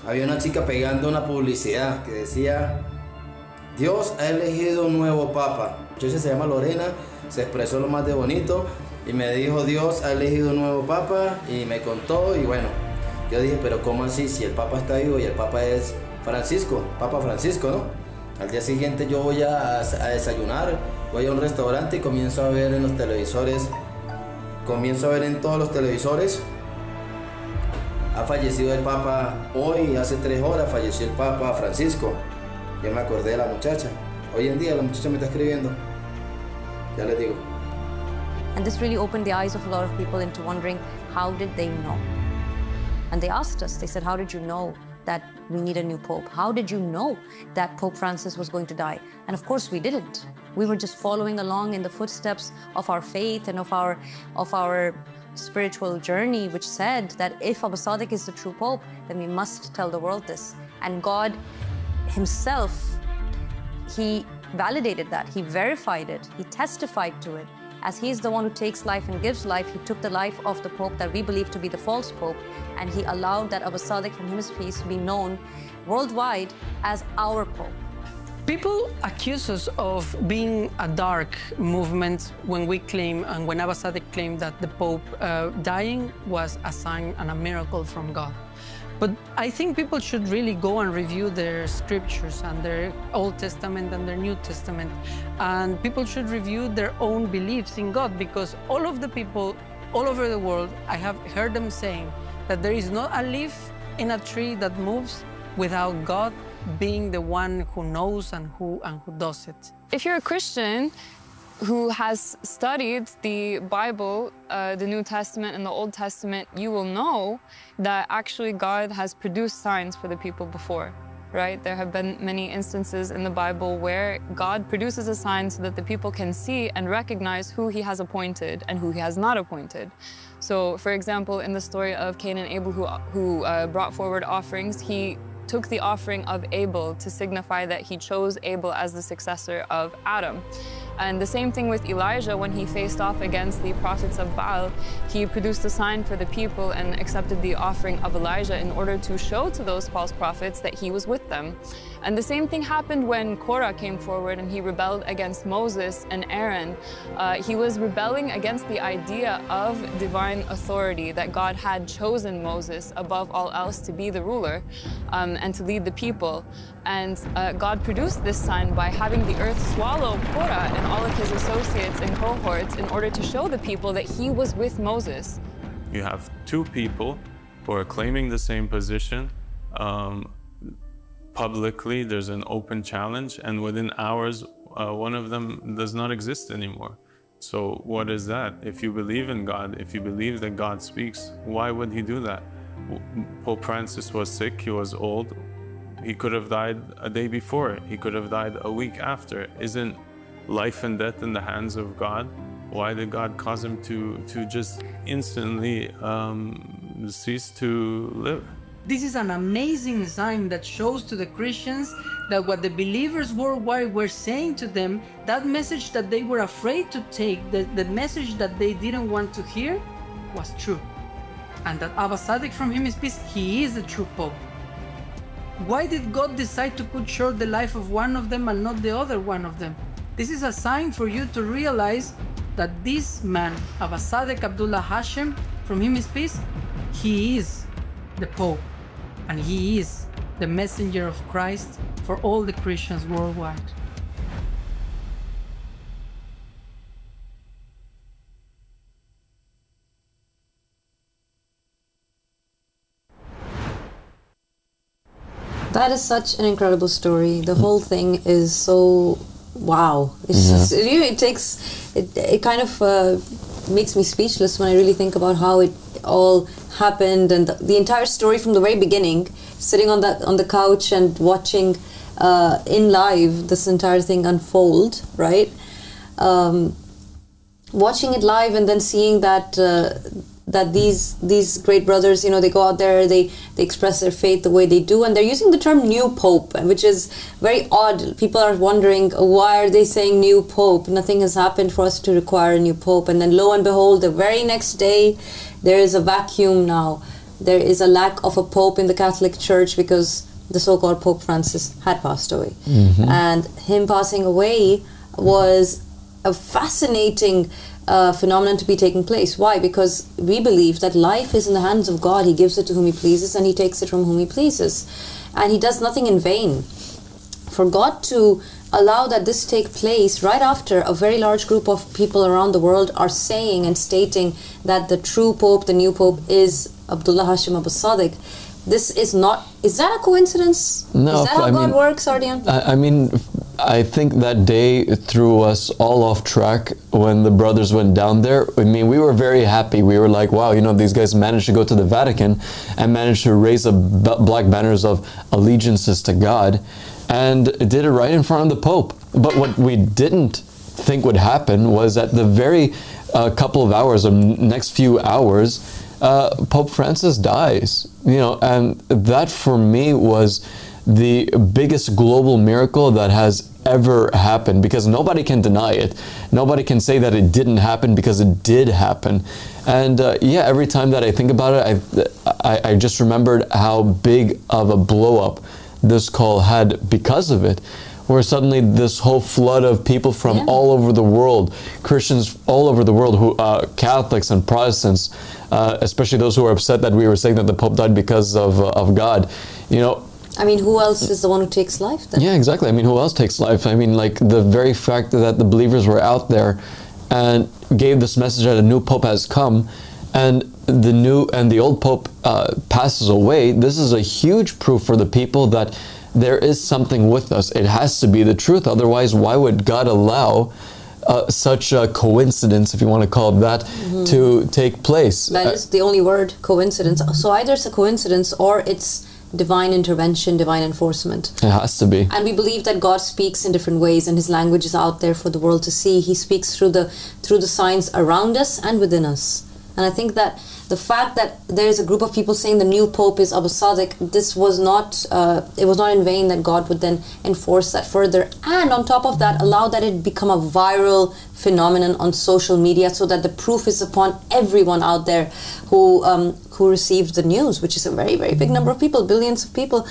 Speaker 12: había una chica pegando una publicidad que decía: Dios ha elegido un nuevo papa. La muchacha se llama Lorena, se expresó lo más de bonito y me dijo: Dios ha elegido un nuevo papa, y me contó. Y bueno, yo dije: pero ¿cómo así? Si el papa está vivo y el papa es Francisco, Papa Francisco, ¿no? Al día siguiente yo voy a desayunar, voy a un restaurante y comienzo a ver en los televisores, en todos los televisores: ha fallecido el Papa hoy, hace 3 horas falleció el Papa Francisco. Yo me acordé de la muchacha. Hoy en día la muchacha me está escribiendo. Ya les digo.
Speaker 1: And this really opened the eyes of a lot of people into wondering, how did they know? And they asked us, they said, how did you know that we need a new Pope? How did you know that Pope Francis was going to die? And of course we didn't. We were just following along in the footsteps of our faith and of our spiritual journey, which said that if Abu Sadiq is the true Pope, then we must tell the world this. And God himself he validated that, he verified it, he testified to it. As he is the one who takes life and gives life, he took the life of the Pope that we believe to be the false Pope, and he allowed that Abu Sadiq, from his peace, be known worldwide as our Pope.
Speaker 6: People accuse us of being a dark movement when we claim, and when Abu Sadiq claimed that the Pope dying was a sign and a miracle from God. But I think people should really go and review their scriptures and their Old Testament and their New Testament. And people should review their own beliefs in God, because all of the people all over the world, I have heard them saying that there is not a leaf in a tree that moves without God being the one who knows and who does it.
Speaker 17: If you're a Christian who has studied the Bible, the New Testament and the Old Testament, you will know that actually God has produced signs for the people before, right? There have been many instances in the Bible where God produces a sign so that the people can see and recognize who he has appointed and who he has not appointed. So, for example, in the story of Cain and Abel who brought forward offerings, he took the offering of Abel to signify that he chose Abel as the successor of Adam. And the same thing with Elijah, when he faced off against the prophets of Baal, he produced a sign for the people and accepted the offering of Elijah in order to show to those false prophets that he was with them. And the same thing happened when Korah came forward and he rebelled against Moses and Aaron. He was rebelling against the idea of divine authority, that God had chosen Moses above all else to be the ruler and to lead the people. And God produced this sign by having the earth swallow Korah and all of his associates and cohorts in order to show the people that he was with Moses.
Speaker 15: You have two people who are claiming the same position. Publicly, there's an open challenge, and within hours, one of them does not exist anymore. So what is that? If you believe in God, if you believe that God speaks, why would he do that? Pope Francis was sick, he was old. He could have died a day before. He could have died a week after. Isn't life and death in the hands of God? Why did God cause him to just instantly cease to live?
Speaker 6: This is an amazing sign that shows to the Christians that what the believers worldwide were saying to them, that message that they were afraid to take, the message that they didn't want to hear, was true. And that Abu Sadiq, from him is peace, he is the true Pope. Why did God decide to cut short the life of one of them and not the other one of them? This is a sign for you to realize that this man, Abu Sadiq Abdullah Hashem, from him is peace, he is the Pope. And he is the messenger of Christ for all the Christians worldwide.
Speaker 1: That is such an incredible story. The whole thing is so wow. It's just, it kind of makes me speechless when I really think about how it all happened, and the entire story from the very beginning, sitting on the couch and watching in live this entire thing unfold, right? Watching it live and then seeing that that these great brothers, they go out there, they express their faith the way they do, and they're using the term new pope, which is very odd. People are wondering, why are they saying new pope? Nothing has happened for us to require a new pope. And then lo and behold, the very next day, there is a vacuum now. There is a lack of a pope in the Catholic Church because the so-called Pope Francis had passed away. Mm-hmm. And him passing away was a fascinating phenomenon to be taking place. Why? Because we believe that life is in the hands of God. He gives it to whom he pleases and he takes it from whom he pleases. And he does nothing in vain. For God to allow that this take place right after a very large group of people around the world are saying and stating that the true Pope, the new Pope, is Abdullah Hashim Abu Sadiq. This is not, is that a coincidence?
Speaker 2: No,
Speaker 1: is that how God works, Ardian?
Speaker 2: I mean, I think that day threw us all off track when the brothers went down there. I mean, we were very happy. We were like, wow, these guys managed to go to the Vatican and managed to raise black banners of allegiances to God, and did it right in front of the Pope. But what we didn't think would happen was at the very couple of hours, or next few hours, Pope Francis dies, and that for me was the biggest global miracle that has ever happened, because nobody can deny it. Nobody can say that it didn't happen, because it did happen. And yeah, every time that I think about it, I just remembered how big of a blow up this call had because of it, where suddenly this whole flood of people from all over the world, Christians all over the world, who Catholics and Protestants, especially those who are upset that we were saying that the Pope died because of God, you know.
Speaker 1: I mean, who else is the one who takes life then?
Speaker 2: Yeah, exactly. I mean, who else takes life? I mean, like, the very fact that the believers were out there and gave this message that a new Pope has come, and the old Pope passes away, this is a huge proof for the people that there is something with us. It has to be the truth. Otherwise, why would God allow such a coincidence, if you want to call it that, to take place?
Speaker 1: That is the only word, coincidence. So either it's a coincidence or it's divine intervention, divine enforcement.
Speaker 2: It has to be.
Speaker 1: And we believe that God speaks in different ways, and His language is out there for the world to see. He speaks through the signs around us and within us. And I think that the fact that there is a group of people saying the new Pope is Abu Sadiq, this was not, it was not in vain that God would then enforce that further. And on top of that, allow that it become a viral phenomenon on social media, so that the proof is upon everyone out there who received the news, which is a very, very big number of people. Billions of people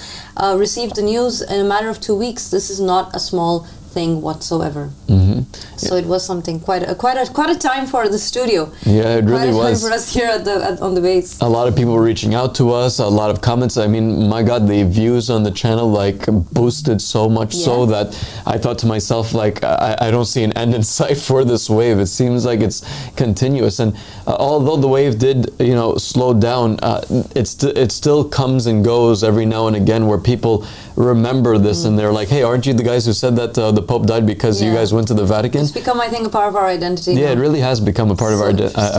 Speaker 1: received the news in a matter of 2 weeks. This is not a small thing whatsoever. So it was something quite a time for the studio.
Speaker 2: Yeah, it really was.
Speaker 1: Quite a time for us here on the base.
Speaker 2: A lot of people were reaching out to us, a lot of comments. I mean, my God, the views on the channel like boosted so much so that I thought to myself, like, I don't see an end in sight for this wave. It seems like it's continuous. And although the wave did, you know, slow down, it still comes and goes every now and again, where people remember this and they're like, hey, aren't you the guys who said that the Pope died because you guys went to the Vatican?
Speaker 1: It's become, I think, a part of our identity.
Speaker 2: Yeah,
Speaker 1: now.
Speaker 2: it really has become a part of our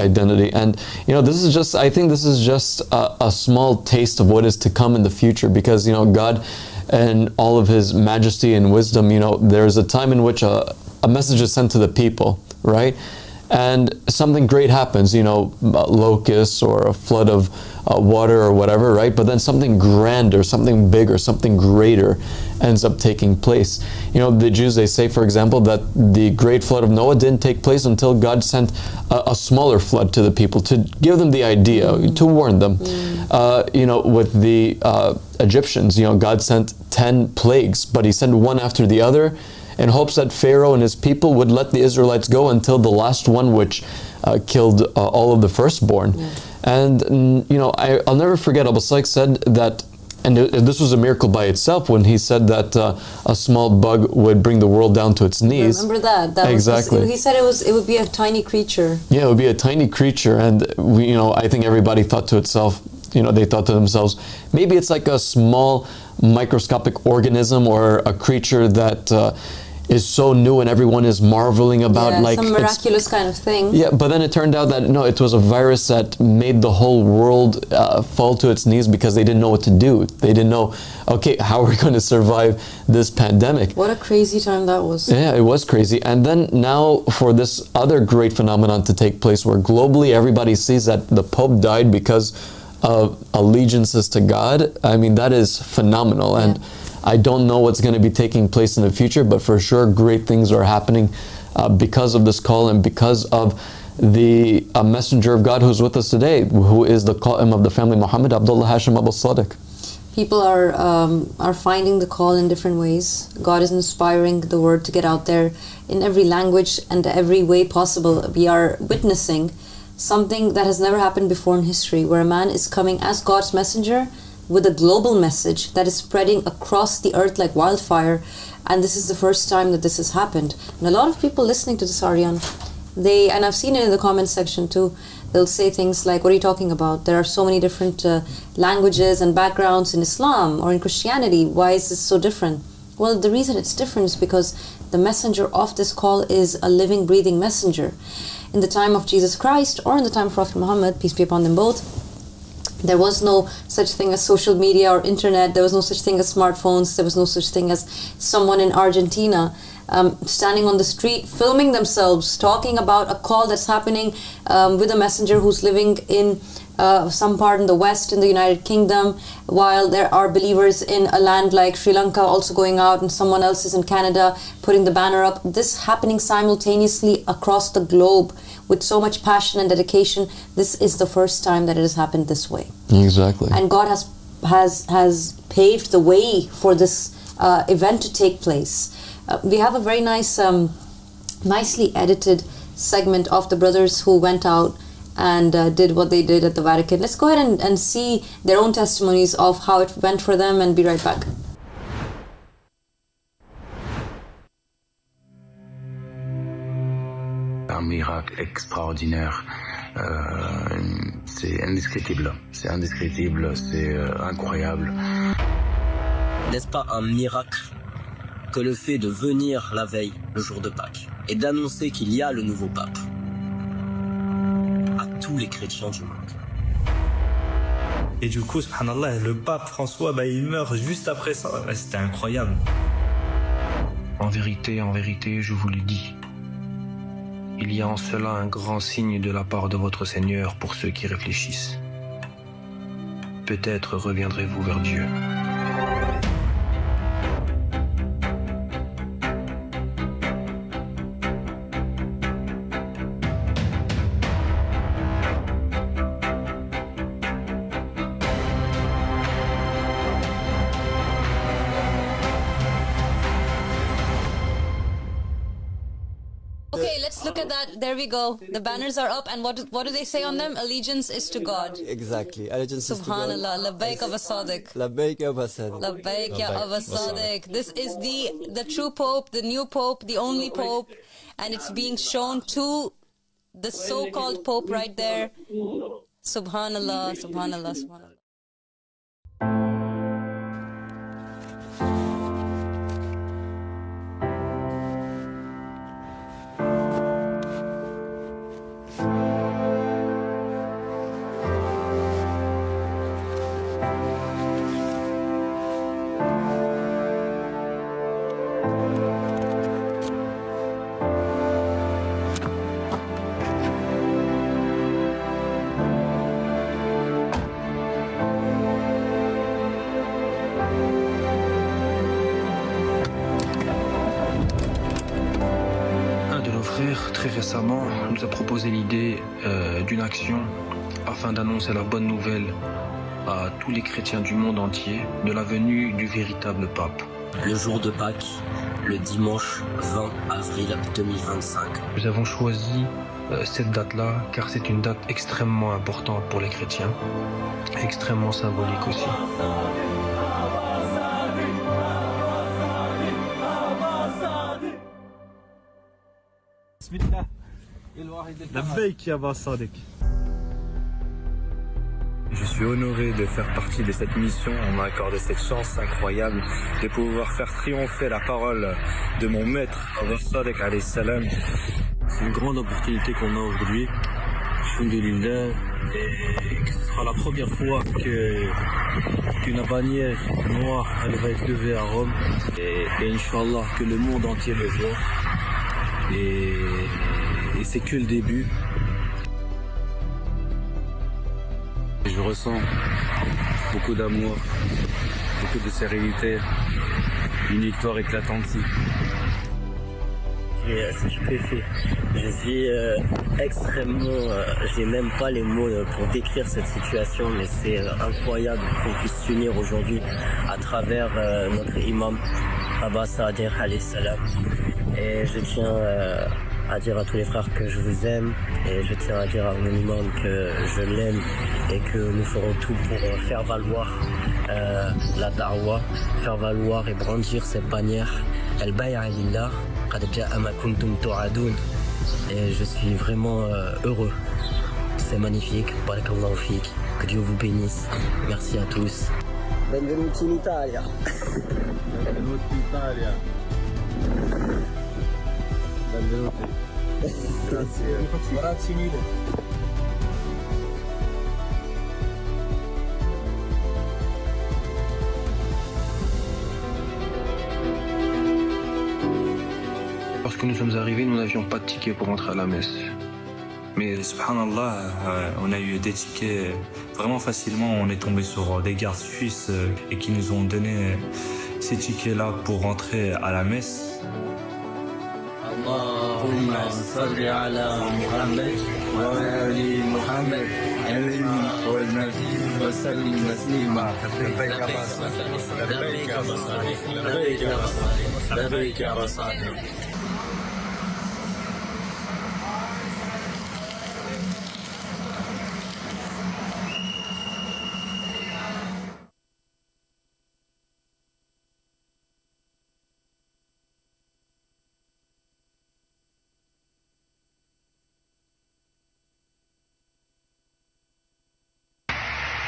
Speaker 2: identity. And, you know, this is just, I think this is just a small taste of what is to come in the future, because, you know, God and all of His majesty and wisdom, you know, there's a time in which a message is sent to the people, right? And something great happens, you know, locusts or a flood of water or whatever, right? But then something grander, something bigger, something greater ends up taking place. You know, the Jews, they say, for example, that the great flood of Noah didn't take place until God sent a smaller flood to the people to give them the idea, to warn them. You know, with the Egyptians, you know, God sent 10 plagues, but He sent one after the other, in hopes that Pharaoh and his people would let the Israelites go until the last one, which killed all of the firstborn. And, you know, I'll never forget, Abu Sadiq said that, and this was a miracle by itself, when he said that a small bug would bring the world down to its knees.
Speaker 1: Remember that?
Speaker 2: Exactly.
Speaker 1: He said it would be a tiny creature.
Speaker 2: Yeah, it would be a tiny creature. And, you know, I think everybody thought to itself, you know, they thought to themselves, maybe it's like a small microscopic organism or a creature that is so new and everyone is marveling about, like
Speaker 1: some miraculous kind of thing.
Speaker 2: Yeah, but then it turned out that no, it was a virus that made the whole world fall to its knees, because they didn't know what to do. They didn't know, okay, how are we going to survive this pandemic?
Speaker 1: What a crazy time that was.
Speaker 2: Yeah, it was crazy. And then now for this other great phenomenon to take place, where globally everybody sees that the Pope died because of allegiances to God. I mean, that is phenomenal. And I don't know what's going to be taking place in the future, but for sure great things are happening because of this call and because of the messenger of God who's with us today, who is the Qa'im of the family Muhammad, Abdullah Hashim Abu Sadiq.
Speaker 1: People are finding the call in different ways. God is inspiring the word to get out there in every language and every way possible. We are witnessing something that has never happened before in history, where a man is coming as God's messenger with a global message that is spreading across the earth like wildfire. And this is the first time that this has happened. And a lot of people listening to this, Aryan, and I've seen it in the comment section too, they'll say things like, what are you talking about? There are so many different languages and backgrounds in Islam or in Christianity. Why is this so different? Well, the reason it's different is because the messenger of this call is a living, breathing messenger. In the time of Jesus Christ or in the time of Prophet Muhammad, peace be upon them both, there was no such thing as social media or internet. There was no such thing as smartphones. There was no such thing as someone in Argentina standing on the street, filming themselves, talking about a call that's happening with a messenger who's living in some part in the West, in the United Kingdom, while there are believers in a land like Sri Lanka also going out, and someone else is in Canada putting the banner up. This happening simultaneously across the globe with so much passion and dedication. This is the first time that it has happened this way.
Speaker 2: Exactly.
Speaker 1: And God has paved the way for this event to take place. We have a very nice, nicely edited segment of the brothers who went out and did what they did at the Vatican. Let's go ahead and see their own testimonies of how it went for them, and be right back.
Speaker 8: Un miracle extraordinaire. C'est indescriptible. C'est indescriptible, c'est incroyable.
Speaker 10: N'est-ce pas un miracle que le fait de venir la veille, le jour de Pâques, et d'annoncer qu'il y a le nouveau pape à tous les chrétiens du monde?
Speaker 13: Et du coup, subhanallah, le pape François, il meurt juste après ça. C'était incroyable.
Speaker 8: En vérité, je vous le dis, il y a en cela un grand signe de la part de votre Seigneur pour ceux qui réfléchissent. Peut-être reviendrez-vous vers Dieu.
Speaker 1: Okay, let's look at that. There we go. The banners are up, and what do they say on them? Allegiance is to God.
Speaker 14: Exactly. Allegiance is to God.
Speaker 1: Subhanallah. Labbaik Abba Sadiq.
Speaker 14: Labbaik Abba Sadiq.
Speaker 1: Labbaik ya Abba Sadiq. This is the true Pope, the new Pope, the only Pope, and it's being shown to the so-called Pope right there. Subhanallah, subhanallah, subhanallah.
Speaker 8: Très récemment, nous a proposé l'idée d'une action afin d'annoncer la bonne nouvelle à tous les chrétiens du monde entier de la venue du véritable pape.
Speaker 10: Le jour de Pâques, le dimanche 20 avril 2025.
Speaker 8: Nous avons choisi cette date-là car c'est une date extrêmement importante pour les chrétiens, extrêmement symbolique aussi. Je suis honoré de faire partie de cette mission. On m'a accordé cette chance incroyable de pouvoir faire triompher la parole de mon maître, Sadiq alayhi salam. C'est une grande opportunité qu'on a aujourd'hui. Alhamdulillah. Et ce sera la première fois qu'une bannière noire elle va être levée à Rome. Et Inch'Allah que le monde entier le voit. Et c'est que le début. Je ressens beaucoup d'amour, beaucoup de sérénité, une victoire éclatante.
Speaker 10: Je suis stupéfait. Je suis extrêmement... j'ai même pas les mots pour décrire cette situation, mais c'est incroyable qu'on puisse s'unir aujourd'hui à travers notre imam, Abba Sadiq alayhi salam. Et je tiens à dire à tous les frères que je vous aime, et je tiens à dire à mon imam que je l'aime et que nous ferons tout pour faire valoir la darwa, faire valoir et brandir cette bannière. El Bay'a Lillah, qad ja'a ma kuntum tu'adun. Et je suis vraiment heureux. C'est magnifique. Barakallahu fik. Que Dieu vous bénisse. Merci à tous. Benvenuti in Italia.
Speaker 14: Benvenuti in Italia. Benvenuti. Grazie. Grazie mille.
Speaker 8: Lorsque nous sommes arrivés, nous n'avions pas de ticket pour entrer à la messe.
Speaker 13: Mais subhanallah, on a eu des tickets vraiment facilement. On est tombé sur des gardes suisses et qui nous ont donné ces tickets-là pour rentrer à la messe.
Speaker 10: Allahumma salli ala Muhammad wa ali Muhammad wal nabi wa sallim taslima. Labbaik ya Rasul.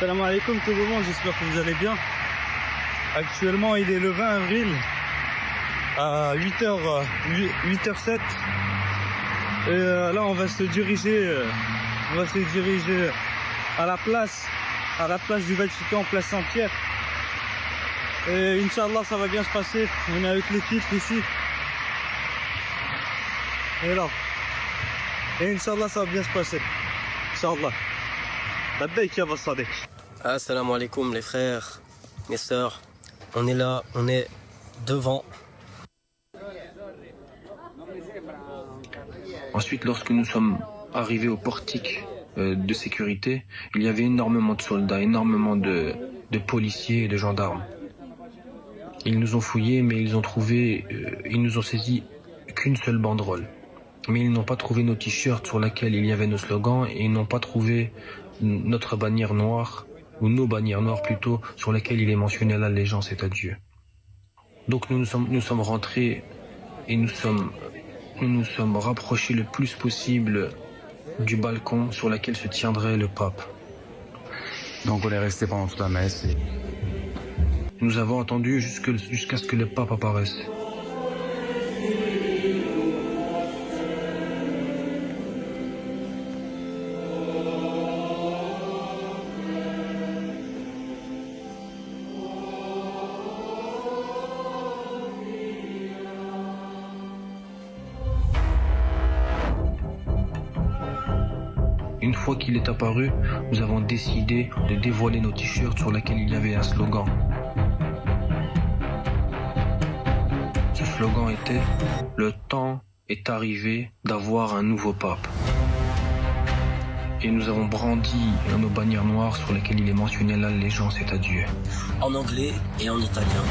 Speaker 16: Salam alaikum tout le monde, j'espère que vous allez bien. Actuellement il est le 20 avril à 8h07 et là on va se diriger à la place du Vatican, place Saint-Pierre. Et Inch'Allah ça va bien se passer, on est avec l'équipe ici. Et là, et Inch'Allah ça va bien se passer, Inch'Allah.
Speaker 10: Assalamu alaikum les frères, mes sœurs. On est là, on est devant.
Speaker 18: Ensuite, lorsque nous sommes arrivés au portique de sécurité, il y avait énormément de soldats, énormément de policiers et de gendarmes. Ils nous ont fouillés, mais ils nous ont saisi qu'une seule banderole. Mais ils n'ont pas trouvé nos t-shirts sur lesquels il y avait nos slogans et ils n'ont pas trouvé notre bannière noire, ou nos bannières noires plutôt, sur lesquelles il est mentionné l'allégeance est à Dieu. Donc nous sommes rentrés et nous nous sommes rapprochés le plus possible du balcon sur lequel se tiendrait le pape.
Speaker 19: Donc on est resté pendant toute la messe.
Speaker 18: Nous avons attendu jusqu'à ce que le pape apparaisse. Une fois qu'il est apparu, nous avons décidé de dévoiler nos t-shirts sur lesquels il y avait un slogan. Ce slogan était « Le temps est arrivé d'avoir un nouveau pape ». Et nous avons brandi nos bannières noires sur lesquelles il est mentionné l'allégeance est à Dieu.
Speaker 10: En anglais et en italien.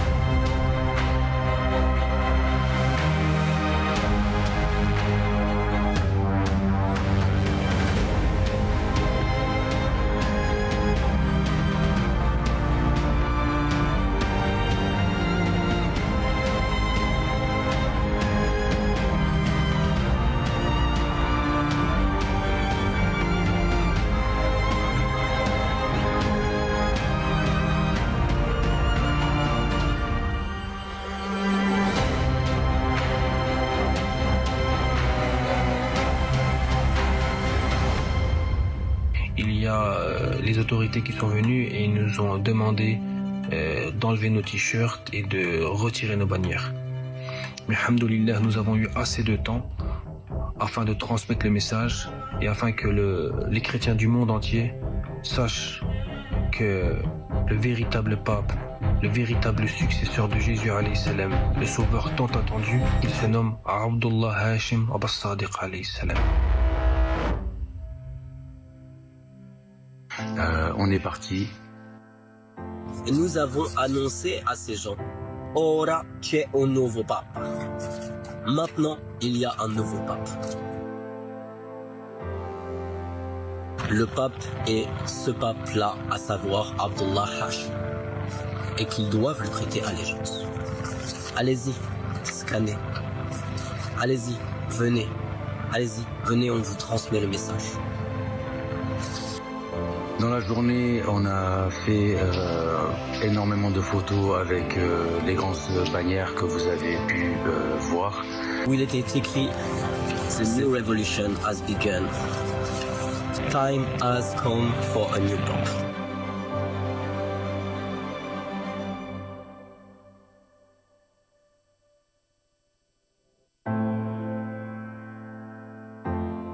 Speaker 18: Les autorités qui sont venues et ils nous ont demandé d'enlever nos t-shirts et de retirer nos bannières. Mais alhamdoulilah, nous avons eu assez de temps afin de transmettre le message et afin que les chrétiens du monde entier sachent que le véritable pape, le véritable successeur de Jésus alayhi salam, le sauveur tant attendu, il se nomme Abdullah Hashim Abbas-Sadiq alayhi salam.
Speaker 19: On est parti.
Speaker 10: Nous avons annoncé à ces gens, ora c'è un nuovo papa. Maintenant, il y a un nouveau pape. Le pape est ce pape-là, à savoir Abdullah Hashim, et qu'ils doivent lui prêter allégeance. Allez-y, scannez. Allez-y, venez. Allez-y, venez, on vous transmet le message.
Speaker 19: Dans la journée, on a fait énormément de photos avec les grandes bannières que vous avez pu voir.
Speaker 10: Où il était écrit The new revolution has begun. Time has come for a new pope.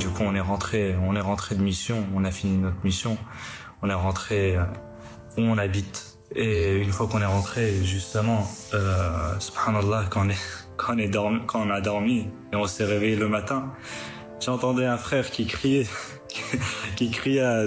Speaker 13: du coup, on est rentré de mission, on a fini notre mission, on est rentré où on habite. Et une fois qu'on est rentré, justement, subhanallah, quand on a dormi et on s'est réveillé le matin, j'entendais un frère qui criait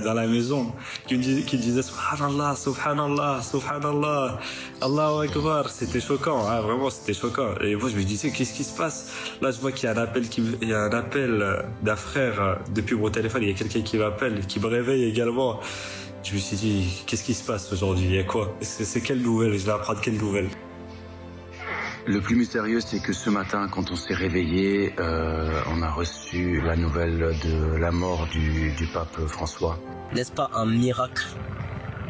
Speaker 13: dans la maison, qui disait subhanallah, subhanallah, subhanallah, Allahu Akbar. C'était choquant, hein, vraiment c'était choquant. Et moi je me disais, qu'est-ce qui se passe? Là je vois qu'il y a un appel d'un frère depuis mon téléphone, il y a quelqu'un qui m'appelle, qui me réveille également. Je me suis dit, qu'est-ce qui se passe aujourd'hui? Il y a quoi? C'est quelle nouvelle? Je vais apprendre quelle nouvelle?
Speaker 19: Le plus mystérieux, c'est que ce matin, quand on s'est réveillé, on a reçu la nouvelle de la mort du pape François.
Speaker 10: N'est-ce pas un miracle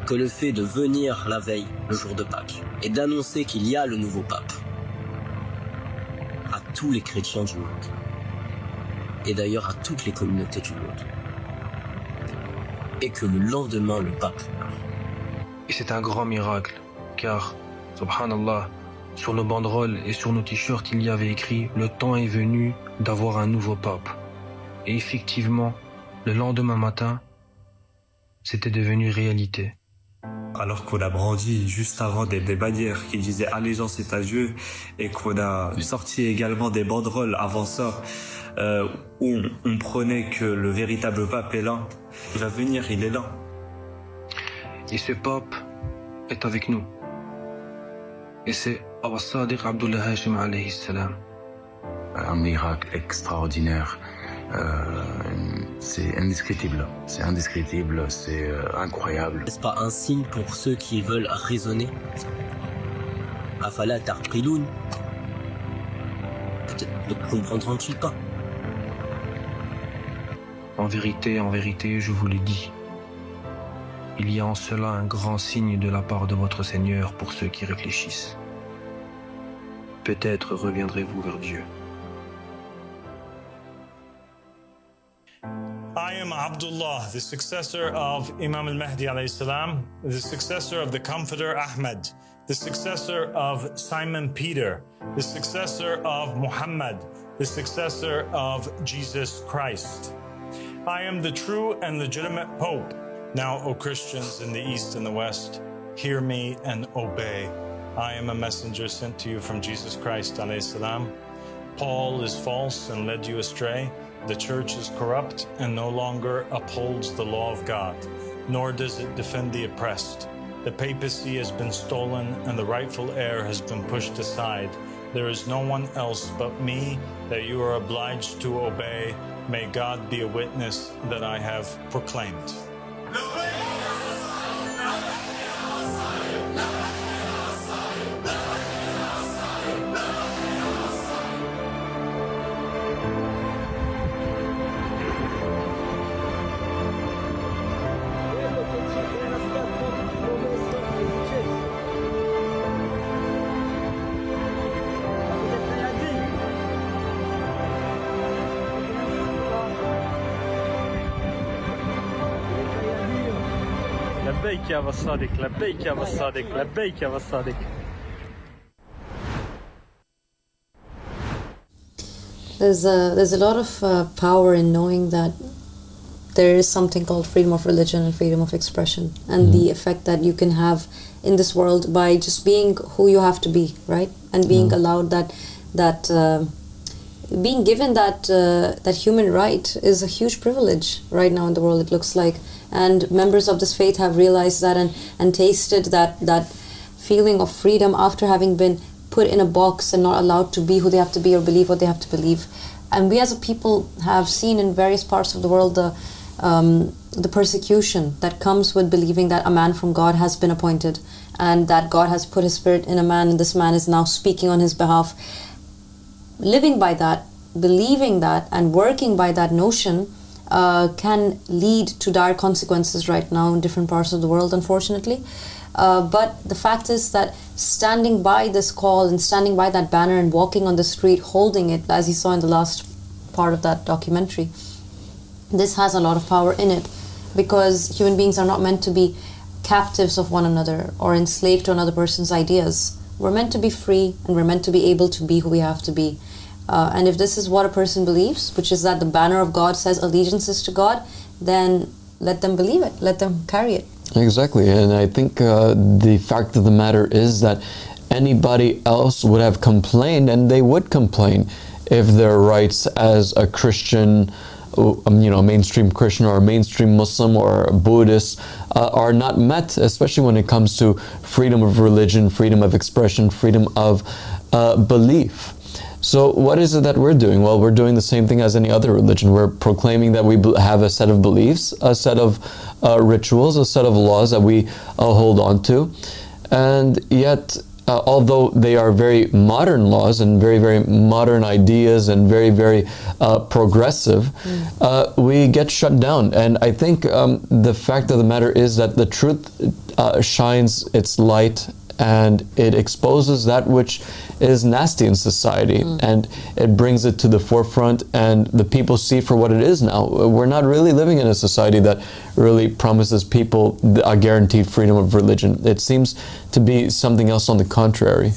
Speaker 10: que le fait de venir la veille, le jour de Pâques, et d'annoncer qu'il y a le nouveau pape à tous les chrétiens du monde, et d'ailleurs à toutes les communautés du monde, et que le lendemain, le pape meurt.
Speaker 18: Et c'est un grand miracle, car, subhanallah, sur nos banderoles et sur nos t-shirts, il y avait écrit « Le temps est venu d'avoir un nouveau pape ». Et effectivement, le lendemain matin, c'était devenu réalité.
Speaker 13: Alors qu'on a brandi juste avant des bannières qui disaient « Allégeance est à Dieu » et qu'on a sorti également des banderoles avant ça où on prenait que le véritable pape est là. Il va venir, il est là.
Speaker 18: Et ce pape est avec nous. Et c'est Al-Sadiq Abdullah Hashim alayhi salam.
Speaker 19: Un miracle extraordinaire. C'est indescriptible. C'est indescriptible, c'est incroyable.
Speaker 10: N'est-ce pas un signe pour ceux qui veulent raisonner? Afala ta'qiloun. Peut-être ne comprendront-ils pas?
Speaker 18: En vérité, je vous l'ai dit. Il y a en cela un grand signe de la part de votre Seigneur pour ceux qui réfléchissent. Peut-être reviendrez-vous vers Dieu.
Speaker 9: I am Abdullah, the successor of Imam al-Mahdi alayhi salam, the successor of the Comforter Ahmad, the successor of Simon Peter, the successor of Muhammad, the successor of Jesus Christ. I am the true and legitimate Pope. Now, O Christians in the East and the West, hear me and obey. I am a messenger sent to you from Jesus Christ alayhi salam. Paul is false and led you astray. The church is corrupt and no longer upholds the law of God, nor does it defend the oppressed. The papacy has been stolen and the rightful heir has been pushed aside. There is no one else but me that you are obliged to obey. May God be a witness that I have proclaimed.
Speaker 16: لبيك يا أبا الصادق لبيك يا أبا الصادق لبيك يا أبا الصادق.
Speaker 1: There's a lot of power in knowing that there is something called freedom of religion and freedom of expression, and the effect that you can have in this world by just being who you have to be, right? And being allowed that being given that human right is a huge privilege right now in the world, it looks like. And members of this faith have realized that and tasted that feeling of freedom after having been put in a box and not allowed to be who they have to be or believe what they have to believe. And we as a people have seen in various parts of the world the persecution that comes with believing that a man from God has been appointed and that God has put his spirit in a man and this man is now speaking on his behalf. Living by that, believing that and working by that notion can lead to dire consequences right now in different parts of the world, unfortunately. But the fact is that standing by this call and standing by that banner and walking on the street holding it, as you saw in the last part of that documentary, this has a lot of power in it, because human beings are not meant to be captives of one another or enslaved to another person's ideas. We're meant to be free and we're meant to be able to be who we have to be. And if this is what a person believes, which is that the banner of God says allegiances to God, then let them believe it, let them carry it.
Speaker 2: Exactly, and I think the fact of the matter is that anybody else would have complained, and they would complain if their rights as a Christian, a mainstream Christian or a mainstream Muslim or a Buddhist are not met, especially when it comes to freedom of religion, freedom of expression, freedom of belief. So what is it that we're doing? Well, we're doing the same thing as any other religion. We're proclaiming that we have a set of beliefs, a set of rituals, a set of laws that we hold on to. And yet, although they are very modern laws and very, very modern ideas and very, very progressive, we get shut down. And I think the fact of the matter is that the truth shines its light and it exposes that which is nasty in society, and it brings it to the forefront, and the people see for what it is now. We're not really living in a society that really promises people a guaranteed freedom of religion. It seems to be something else on the contrary.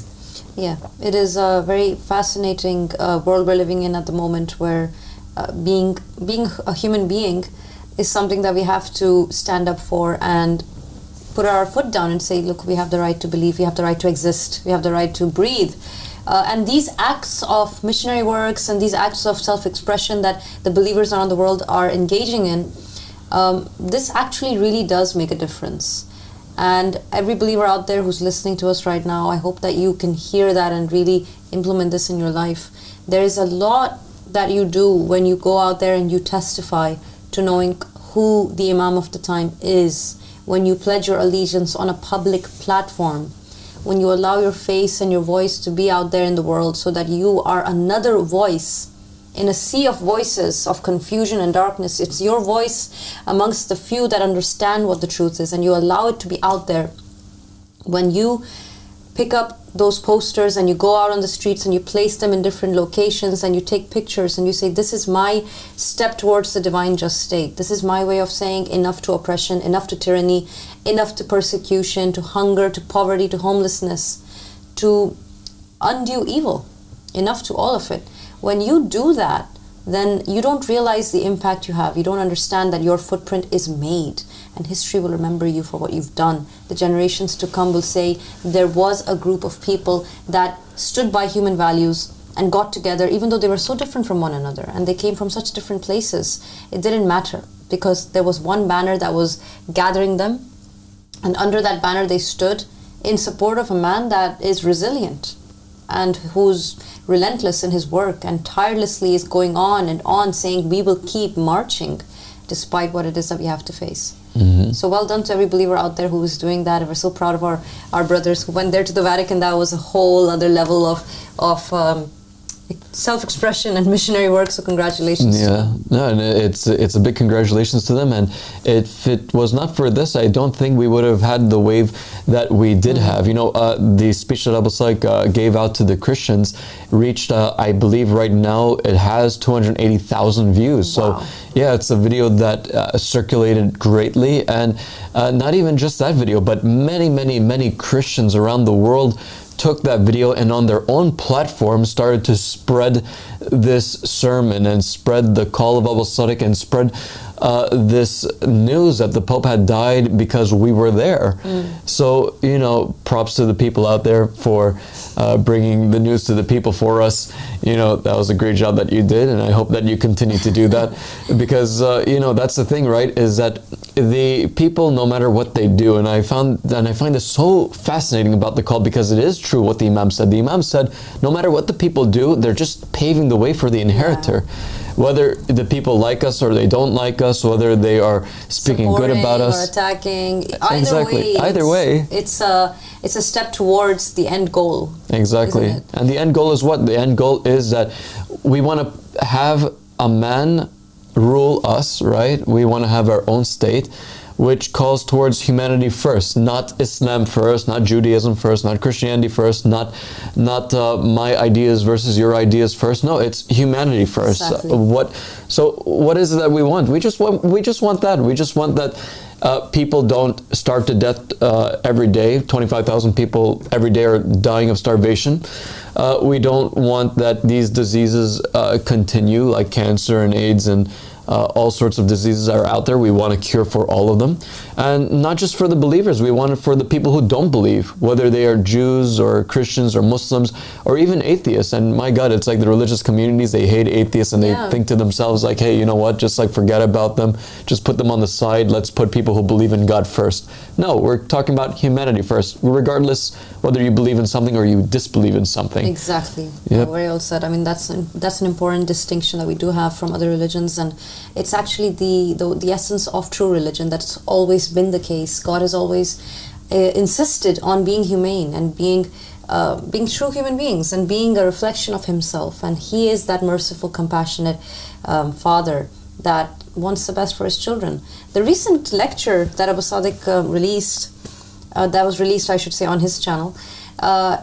Speaker 1: Yeah, it is a very fascinating world we're living in at the moment, where being a human being is something that we have to stand up for and put our foot down and say, look, we have the right to believe, we have the right to exist, we have the right to breathe. And these acts of missionary works and these acts of self-expression that the believers around the world are engaging in, this actually really does make a difference. And every believer out there who's listening to us right now, I hope that you can hear that and really implement this in your life. There is a lot that you do when you go out there and you testify to knowing who the Imam of the time is, when you pledge your allegiance on a public platform, when you allow your face and your voice to be out there in the world so that you are another voice in a sea of voices of confusion and darkness. It's your voice amongst the few that understand what the truth is, and you allow it to be out there. When you pick up those posters and you go out on the streets and you place them in different locations and you take pictures and you say, this is my step towards the divine just state. This is my way of saying enough to oppression, enough to tyranny, enough to persecution, to hunger, to poverty, to homelessness, to undue evil, enough to all of it. When you do that, then you don't realize the impact you have. You don't understand that your footprint is made, and history will remember you for what you've done. The generations to come will say there was a group of people that stood by human values and got together, even though they were so different from one another and they came from such different places. It didn't matter, because there was one banner that was gathering them, and under that banner they stood in support of a man that is resilient and who's relentless in his work and tirelessly is going on and on saying we will keep marching despite what it is that we have to face. So well done to every believer out there who is doing that, and we're so proud of our brothers who went there to the Vatican. That was a whole other level of self-expression and missionary work, so congratulations to them.
Speaker 2: No, and it's a big congratulations to them, and if it was not for this, I don't think we would have had the wave that we did have. You know, the speech that Abu Saik gave out to the Christians reached, I believe right now, it has 280,000 views. Wow. So yeah, it's a video that circulated greatly, and not even just that video, but many Christians around the world took that video and on their own platform started to spread this sermon and spread the call of Abu Sadiq and spread this news that the Pope had died because we were there. So, you know, props to the people out there for bringing the news to the people for us. You know, that was a great job that you did, and I hope that you continue to do that, because, you know, that's the thing, right, is that the people, no matter what they do, and I find this so fascinating about the call, because it is true what the Imam said. The Imam said, no matter what the people do, they're just paving the way for the inheritor. Whether the people like us or they don't like us, whether they are speaking good about us,
Speaker 1: or attacking,
Speaker 2: either way,
Speaker 1: it's a step towards the end goal.
Speaker 2: Exactly. And the end goal is what? The end goal is that we want to have a man rule us, right? We want to have our own state, which calls towards humanity first, not Islam first, not Judaism first, not Christianity first, not my ideas versus your ideas first. No, it's humanity first.
Speaker 1: Exactly.
Speaker 2: So what is it that we want? We just want that. We just want that people don't starve to death every day. 25,000 people every day are dying of starvation. We don't want that these diseases continue, like cancer and AIDS and all sorts of diseases are out there. We want a cure for all of them. And not just for the believers, we want it for the people who don't believe, whether they are Jews or Christians or Muslims or even atheists. And my God, it's like the religious communities, they hate atheists and they think to themselves like, hey, you know what, just like forget about them, just put them on the side, let's put people who believe in God first. No, we're talking about humanity first, regardless whether you believe in something or you disbelieve in something.
Speaker 1: Exactly.
Speaker 2: Yep.
Speaker 1: Very well said. I mean, that's an important distinction that we do have from other religions, and it's actually the essence of true religion. That's always been the case. God has always insisted on being humane and being true human beings and being a reflection of Himself. And He is that merciful, compassionate Father that wants the best for His children. The recent lecture that Abu Sadiq released, that was released, I should say, on his channel,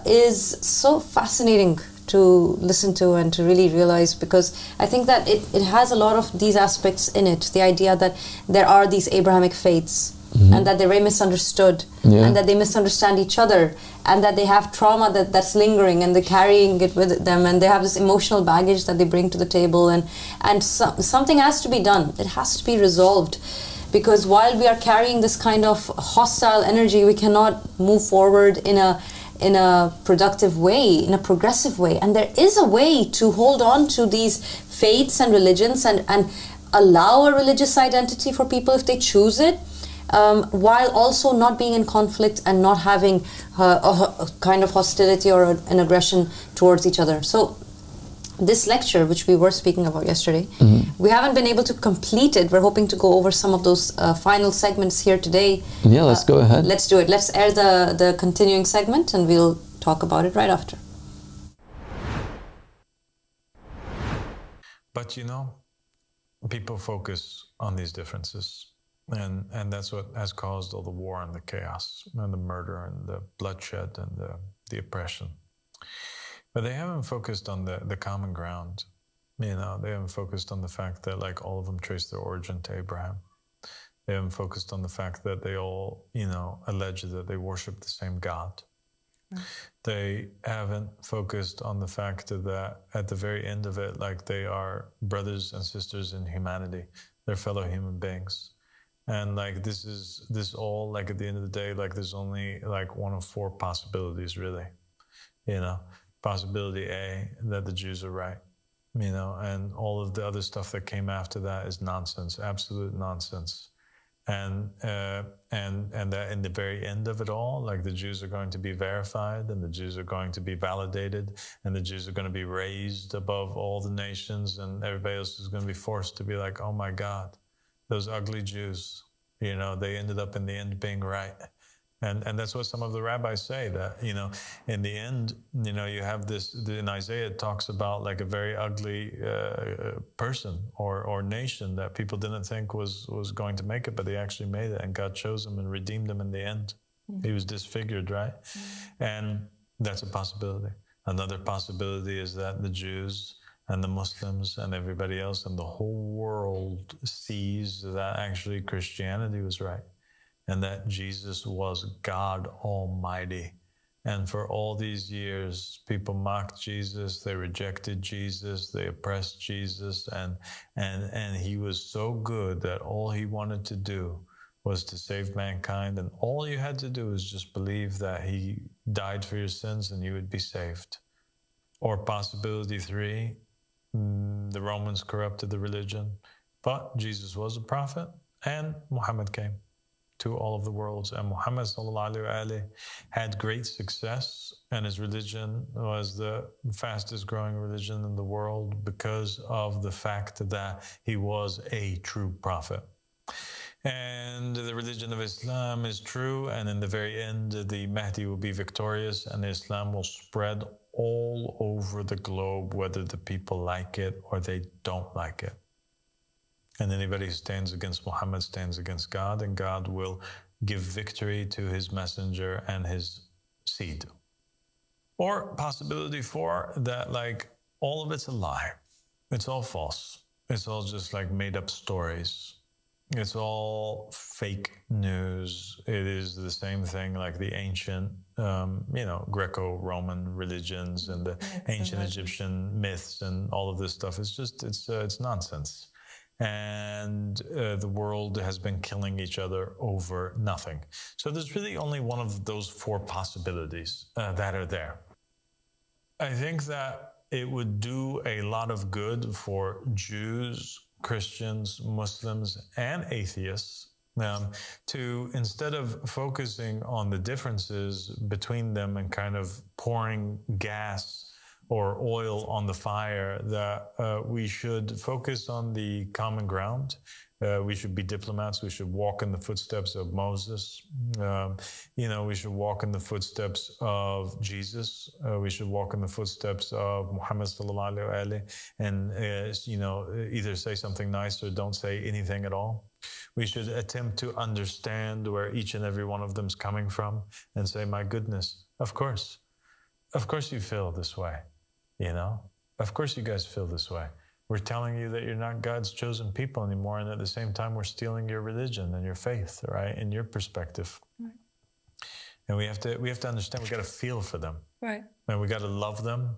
Speaker 1: is so fascinating to listen to and to really realize, because I think that it has a lot of these aspects in it. The idea that there are these Abrahamic faiths, and that they're very misunderstood, and that they misunderstand each other, and that they have trauma that's lingering and they're carrying it with them, and they have this emotional baggage that they bring to the table, and something has to be done. It has to be resolved, because while we are carrying this kind of hostile energy, we cannot move forward in a productive way, in a progressive way. And there is a way to hold on to these faiths and religions and allow a religious identity for people if they choose it, while also not being in conflict and not having a kind of hostility or an aggression towards each other. So this lecture, which we were speaking about yesterday, we haven't been able to complete it. We're hoping to go over some of those final segments here today.
Speaker 2: Yeah, let's go ahead.
Speaker 1: Let's do it. Let's air the continuing segment and we'll talk about it right after.
Speaker 9: But you know, people focus on these differences. And that's what has caused all the war and the chaos and the murder and the bloodshed and the oppression. But they haven't focused on the common ground. You know, they haven't focused on the fact that like all of them trace their origin to Abraham. They haven't focused on the fact that they all, you know, allege that they worship the same God. They haven't focused on the fact that at the very end of it, like they are brothers and sisters in humanity. They're fellow human beings. And like this all, like at the end of the day, like there's only like one of four possibilities really, you know. Possibility A, that the Jews are right, you know, and all of the other stuff that came after that is nonsense, absolute nonsense. And that in the very end of it all, like the Jews are going to be verified and the Jews are going to be validated and the Jews are going to be raised above all the nations and everybody else is going to be forced to be like, oh my God, those ugly Jews, you know, they ended up in the end being right. And that's what some of the rabbis say, that, you know, in the end, you know, you have this, in Isaiah, it talks about like a very ugly person or nation that people didn't think was going to make it, but they actually made it, and God chose them and redeemed them in the end. He was disfigured, right? And that's a possibility. Another possibility is that the Jews and the Muslims and everybody else and the whole world sees that actually Christianity was right. And that Jesus was God Almighty. And for all these years, people mocked Jesus, they rejected Jesus, they oppressed Jesus, and He was so good that all He wanted to do was to save mankind. And all you had to do is just believe that He died for your sins and you would be saved. Or possibility 3, the Romans corrupted the religion, but Jesus was a prophet and Muhammad came to all of the worlds, and Muhammad sallallahu alaihi wasallam had great success, and his religion was the fastest growing religion in the world because of the fact that he was a true prophet. And the religion of Islam is true, and in the very end, the Mahdi will be victorious, and Islam will spread all over the globe, whether the people like it or they don't like it. And anybody who stands against Muhammad stands against God, and God will give victory to His messenger and his seed. Or possibility 4, that like all of it's a lie. It's all false. It's all just like made up stories. It's all fake news. It is the same thing like the ancient, Greco-Roman religions and the ancient Egyptian myths and all of this stuff. It's nonsense. And the world has been killing each other over nothing. So there's really only one of those four possibilities that are there. I think that it would do a lot of good for Jews, Christians, Muslims, and atheists to, instead of focusing on the differences between them and kind of pouring gas or oil on the fire, that we should focus on the common ground. We should be diplomats. We should walk in the footsteps of Moses. We should walk in the footsteps of Jesus. We should walk in the footsteps of Muhammad sallallahu alaihi wasallam, and either say something nice or don't say anything at all. We should attempt to understand where each and every one of them is coming from and say, my goodness, of course you feel this way, of course you guys feel this way. We're telling you that you're not God's chosen people anymore, and at the same time, we're stealing your religion and your faith, right? And your perspective. Right. And we have to understand. We got to feel for them,
Speaker 17: right?
Speaker 9: And we got to love them,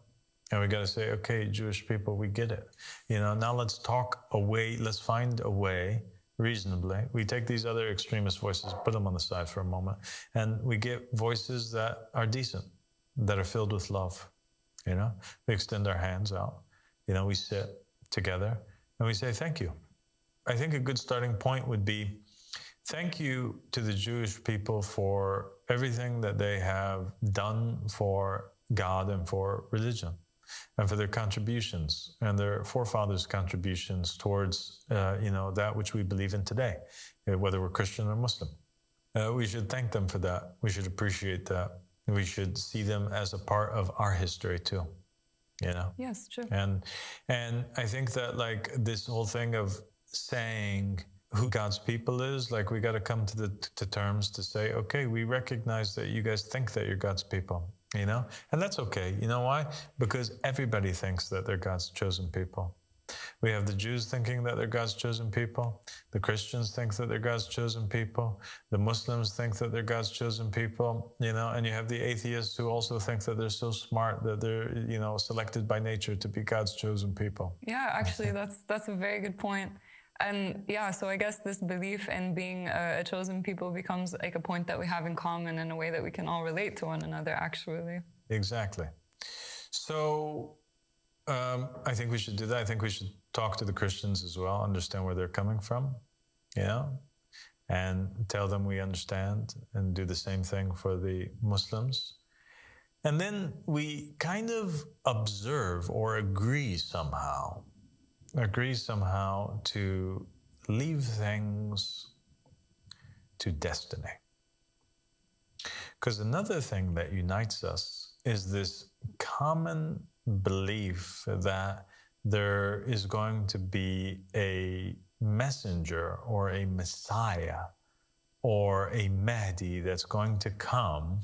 Speaker 9: and we got to say, okay, Jewish people, we get it. Now let's talk a way. Let's find a way reasonably. We take these other extremist voices, put them on the side for a moment, and we get voices that are decent, that are filled with love. We extend our hands out. We sit together and we say thank you. I think a good starting point would be thank you to the Jewish people for everything that they have done for God and for religion, and for their contributions and their forefathers' contributions towards that which we believe in today, whether we're Christian or Muslim. We should thank them for that. We should appreciate that. We should see them as a part of our history too.
Speaker 17: Yes, true.
Speaker 9: And I think that like this whole thing of saying who God's people is, like we got to come to terms to say, okay, we recognize that you guys think that you're God's people, and that's okay. You know why? Because everybody thinks that they're God's chosen people. We have the Jews thinking that they're God's chosen people. The Christians think that they're God's chosen people. The Muslims think that they're God's chosen people, and you have the atheists who also think that they're so smart that they're, selected by nature to be God's chosen people.
Speaker 17: Yeah, actually, that's a very good point. And yeah, so I guess this belief in being a chosen people becomes like a point that we have in common in a way that we can all relate to one another, actually.
Speaker 9: Exactly. So I think we should do that. I think we should talk to the Christians as well, understand where they're coming from, and tell them we understand, and do the same thing for the Muslims. And then we kind of observe or agree somehow to leave things to destiny. Because another thing that unites us is this common belief that there is going to be a messenger or a Messiah or a Mahdi that's going to come,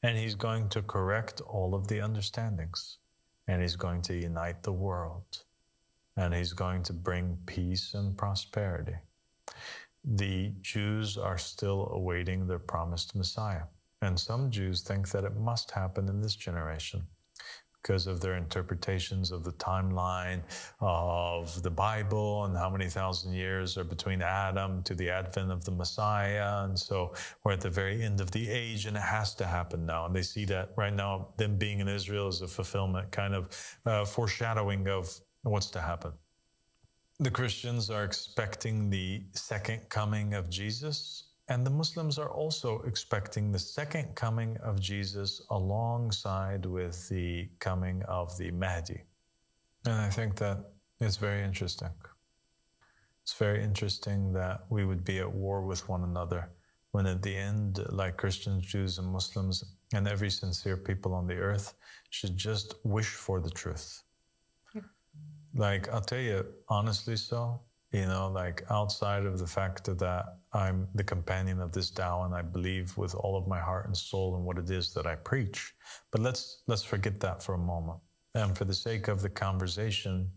Speaker 9: and he's going to correct all of the understandings, and he's going to unite the world, and he's going to bring peace and prosperity. The Jews are still awaiting their promised Messiah, and some Jews think that it must happen in this generation, because of their interpretations of the timeline of the Bible and how many thousand years are between Adam to the advent of the Messiah. And so we're at the very end of the age, and it has to happen now. And they see that right now, them being in Israel is a fulfillment, kind of foreshadowing of what's to happen. The Christians are expecting the second coming of Jesus, and the Muslims are also expecting the second coming of Jesus alongside with the coming of the Mahdi. And I think that it's very interesting. It's very interesting that we would be at war with one another when at the end, like Christians, Jews, and Muslims, and every sincere people on the earth should just wish for the truth. Like, I'll tell you honestly like outside of the fact that I'm the companion of this Tao and I believe with all of my heart and soul in what it is that I preach. But let's forget that for a moment. And for the sake of the conversation,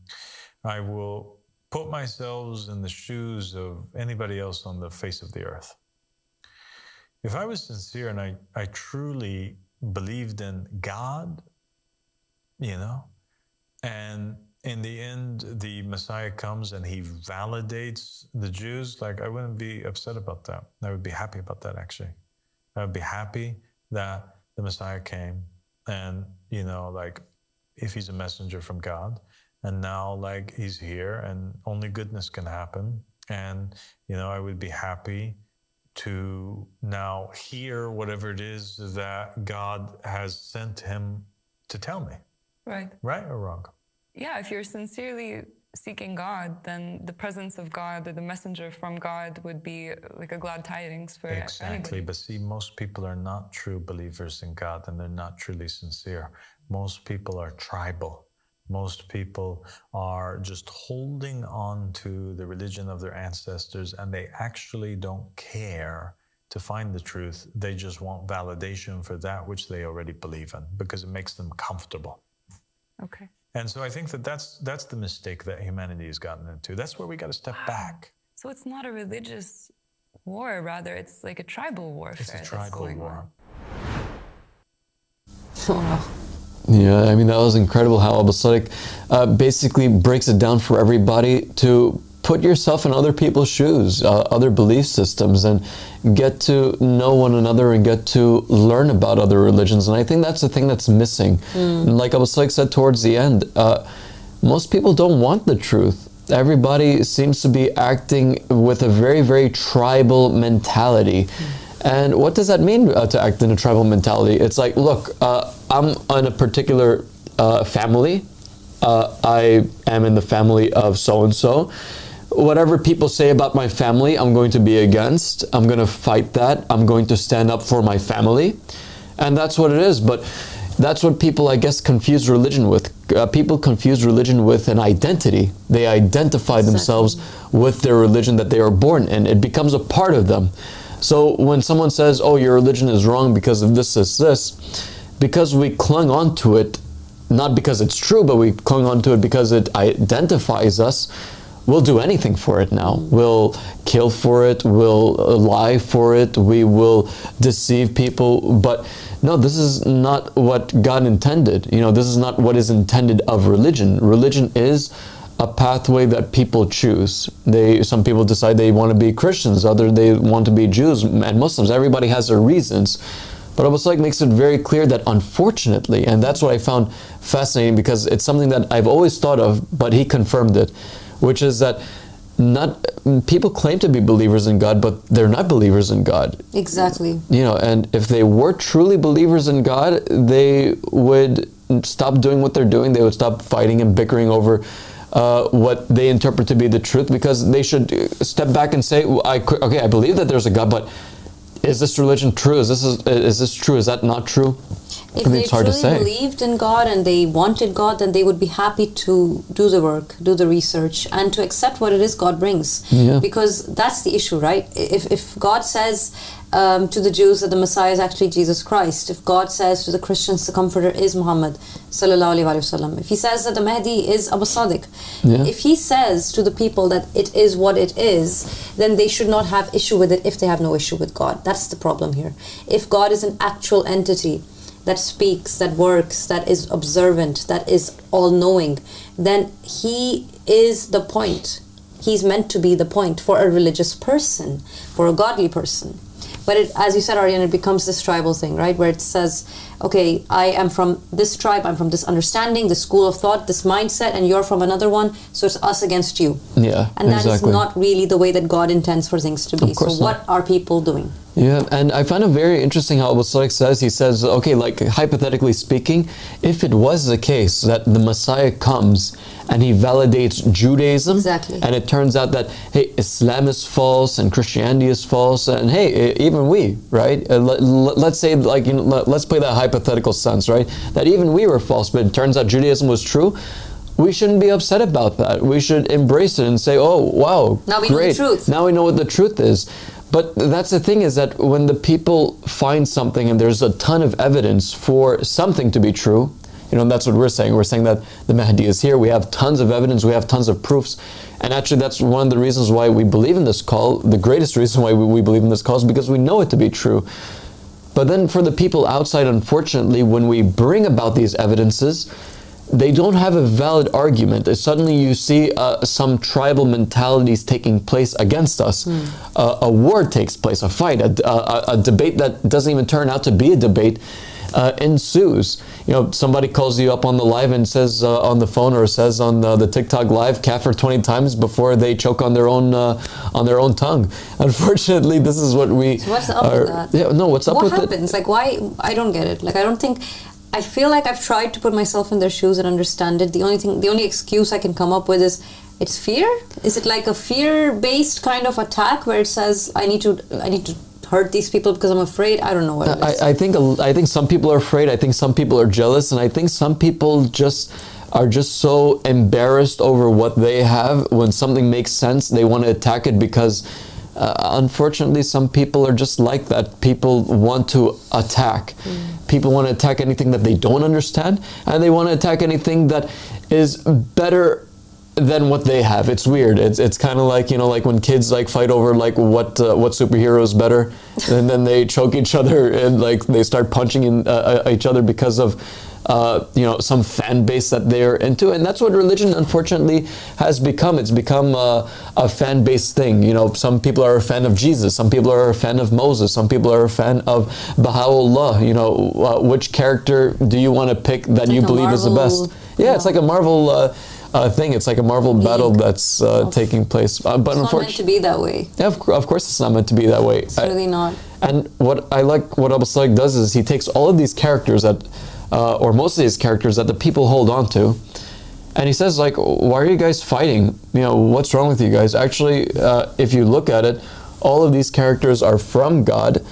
Speaker 9: I will put myself in the shoes of anybody else on the face of the earth. If I was sincere and I truly believed in God, you know, and in the end, the Messiah comes and he validates the Jews, like, I wouldn't be upset about that. I would be happy about that, actually. I would be happy that the Messiah came and, you know, like, if he's a messenger from God, and now, like, he's here and only goodness can happen. And, you know, I would be happy to now hear whatever it is that God has sent him to tell me.
Speaker 17: Right.
Speaker 9: Right or wrong?
Speaker 17: Yeah, if you're sincerely seeking God, then the presence of God or the messenger from God would be like a glad tidings for
Speaker 9: Exactly.
Speaker 17: anybody.
Speaker 9: But see, most people are not true believers in God, and they're not truly sincere. Most people are tribal. Most people are just holding on to the religion of their ancestors, and they actually don't care to find the truth. They just want validation for that which they already believe in, because it makes them comfortable.
Speaker 17: Okay.
Speaker 9: And so I think that that's the mistake that humanity has gotten into. That's where we got to step back.
Speaker 17: So it's not a religious war, rather it's like a tribal warfare.
Speaker 9: It's a tribal war.
Speaker 2: Yeah, I mean, that was incredible how Abu Sadiq basically breaks it down for everybody to put yourself in other people's shoes, other belief systems, and get to know one another and get to learn about other religions. And I think that's the thing that's missing. Like Abu Sadiq said towards the end, most people don't want the truth. Everybody seems to be acting with a very, very tribal mentality. And what does that mean to act in a tribal mentality? It's like, look, I'm in a particular family. I am in the family of so-and-so. Whatever people say about my family, I'm going to be against. I'm going to fight that. I'm going to stand up for my family. And that's what it is. But that's what people, I guess, confuse religion with. People confuse religion with an identity. They identify themselves with their religion that they are born in. It becomes a part of them. So when someone says, oh, your religion is wrong because of this, because we clung on to it, not because it's true, but we clung on to it because it identifies us, we'll do anything for it now. We'll kill for it, we'll lie for it, we will deceive people. But no, this is not what God intended. You know, this is not what is intended of religion. Religion is a pathway that people choose. Some people decide they want to be Christians, others they want to be Jews and Muslims. Everybody has their reasons. But Abu Sadiq makes it very clear that unfortunately, and that's what I found fascinating because it's something that I've always thought of, but he confirmed it, which is that people claim to be believers in God, but they're not believers in God.
Speaker 1: Exactly.
Speaker 2: You know, and if they were truly believers in God, they would stop doing what they're doing. They would stop fighting and bickering over what they interpret to be the truth, because they should step back and say, okay, I believe that there's a God, but is this religion true? Is this true? Is that not true?
Speaker 1: If they truly believed in God and they wanted God, then they would be happy to do the work, do the research, and to accept what it is God brings.
Speaker 2: Yeah.
Speaker 1: Because that's the issue, right? If God says to the Jews that the Messiah is actually Jesus Christ, if God says to the Christians the Comforter is Muhammad sallallahu alaihi wasallam, if He says that the Mahdi is Abu Sadiq, if He says to the people that it is what it is, then they should not have issue with it if they have no issue with God. That's the problem here. If God is an actual entity that speaks, that works, that is observant, that is all-knowing, then He is the point. He's meant to be the point for a religious person, for a godly person. But as you said, Aryan, it becomes this tribal thing, right? Where it says, okay, I am from this tribe, I'm from this understanding, this school of thought, this mindset, and you're from another one, so it's us against you.
Speaker 2: Yeah,
Speaker 1: and that is not really the way that God intends for things to be. So what are people doing?
Speaker 2: Yeah, and I find it very interesting how Abu Sadiq says, he says, okay, like hypothetically speaking, if it was the case that the Messiah comes and he validates Judaism, and it turns out that, hey, Islam is false and Christianity is false, and hey, even we, right? Let's say, like, you know, let's play that hypothetical sense, right? That even we were false, but it turns out Judaism was true. We shouldn't be upset about that. We should embrace it and say, oh, wow,
Speaker 1: now we
Speaker 2: great.
Speaker 1: know the truth.
Speaker 2: Now we know what the truth is. But that's the thing, is that when the people find something and there's a ton of evidence for something to be true, you know, that's what we're saying. We're saying that the Mahdi is here. We have tons of evidence. We have tons of proofs. And actually, that's one of the reasons why we believe in this call. The greatest reason why we believe in this call is because we know it to be true. But then for the people outside, unfortunately, when we bring about these evidences, they don't have a valid argument. Suddenly you see some tribal mentalities taking place against us. A war takes place, a fight, a debate that doesn't even turn out to be a debate ensues. You know, somebody calls you up on the live and says on the phone or says on the TikTok live, kafir 20 times before they choke on their own tongue. Unfortunately, this is what we.
Speaker 1: So what's up with that?
Speaker 2: Yeah, no, what's up with it?
Speaker 1: What happens? Like, why? I don't get it. Like, I don't think. I feel like I've tried to put myself in their shoes and understand it. The only excuse I can come up with is it's fear. Is it like a fear-based kind of attack where it says I need to hurt these people because I'm afraid? I don't know what it is.
Speaker 2: I think some people are afraid. I think some people are jealous, and I think some people are just so embarrassed over what they have. When something makes sense, they want to attack it because. Unfortunately, some people are just like that. People want to attack. People want to attack anything that they don't understand, and they want to attack anything that is better than what they have. It's weird. It's kind of like, you know, like when kids like fight over like what superhero is better, and then they choke each other and like they start punching each other because of you know, some fan base that they're into. And that's what religion unfortunately has become. It's become a fan base thing. You know, some people are a fan of Jesus, some people are a fan of Moses, some people are a fan of Baha'u'llah. You know, which character do you want to pick that you believe is the best? Yeah, it's like a Marvel thing. It's like a Marvel battle that's taking place. But
Speaker 1: it's not meant to be that way.
Speaker 2: Yeah, of course it's not meant to be that way.
Speaker 1: It's really not.
Speaker 2: And what I like, what Abu Salih does is he takes all of these characters that or most of these characters that the people hold on to, and he says like, why are you guys fighting? You know, what's wrong with you guys? Actually, if you look at it, all of these characters are from God.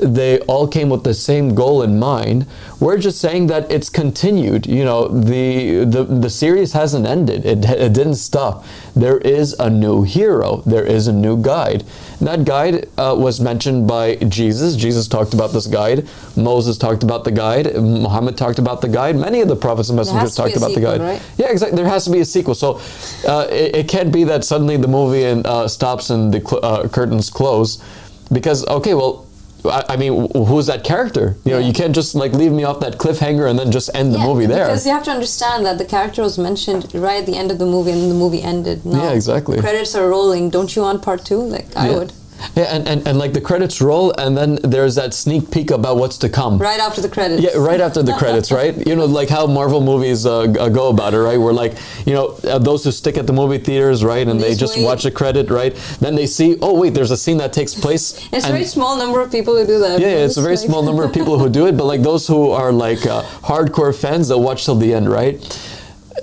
Speaker 2: They all came with the same goal in mind. We're just saying that it's continued. You know, the series hasn't ended. It didn't stop. There is a new hero. There is a new guide. And that guide was mentioned by Jesus. Jesus talked about this guide. Moses talked about the guide. Muhammad talked about the guide. Many of the prophets and messengers talked about the guide. Right? Yeah, exactly. There has to be a sequel. So it can't be that suddenly the movie stops and the curtains close, because okay, well, I mean, who's that character? You know, you can't just like leave me off that cliffhanger and then just end the movie there.
Speaker 1: Because you have to understand that the character was mentioned right at the end of the movie, and the movie ended. Now,
Speaker 2: yeah, exactly.
Speaker 1: The credits are rolling. Don't you want part 2? Like, I would.
Speaker 2: Yeah, and like the credits roll, and then there's that sneak peek about what's to come.
Speaker 1: Right after the credits.
Speaker 2: Yeah, right after the credits, right? You know, like how Marvel movies go about it, right? Where like, you know, those who stick at the movie theaters, right, and they just watch the credit, right? Then they see, oh wait, there's a scene that takes place.
Speaker 1: It's a very small number of people who do that.
Speaker 2: Yeah, it's a very small number of people who do it, but like those who are like hardcore fans, they'll watch till the end, right?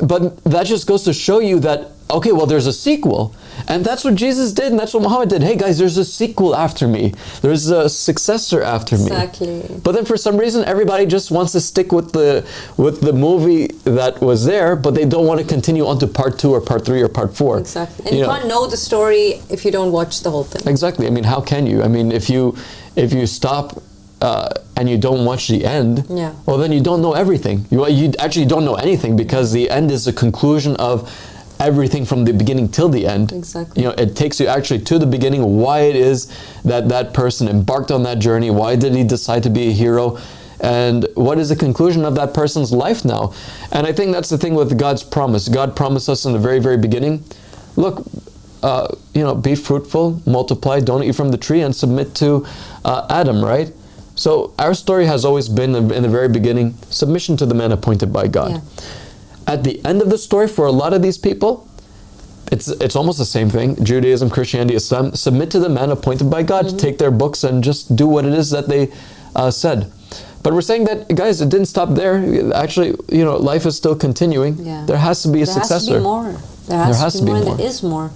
Speaker 2: But that just goes to show you that, okay, well, there's a sequel. And that's what Jesus did, and that's what Muhammad did. Hey, guys, there's a sequel after me. There's a successor after me.
Speaker 1: Exactly.
Speaker 2: But then for some reason, everybody just wants to stick with the movie that was there, but they don't want to continue on to part 2 or part 3 or part 4.
Speaker 1: Exactly. And you can't know the story if you don't watch the whole thing.
Speaker 2: Exactly. I mean, how can you? I mean, if you stop and you don't watch the end, well, then you don't know everything. You actually don't know anything, because the end is the conclusion of everything from the beginning till the end.
Speaker 1: Exactly.
Speaker 2: You know, it takes you actually to the beginning, why it is that that person embarked on that journey, why did he decide to be a hero, and what is the conclusion of that person's life now. And I think that's the thing with God's promise. God promised us in the very, very beginning, look, you know, be fruitful, multiply, don't eat from the tree, and submit to Adam, right? So our story has always been, in the very beginning, submission to the man appointed by God. Yeah. At the end of the story, for a lot of these people, it's almost the same thing. Judaism, Christianity, Islam, submit to the man appointed by God, take their books and just do what it is that they said. But we're saying that, guys, it didn't stop there. Actually, you know, life is still continuing.
Speaker 1: Yeah.
Speaker 2: There has to be a successor.
Speaker 1: There has to be more. There has to be more, and there is more.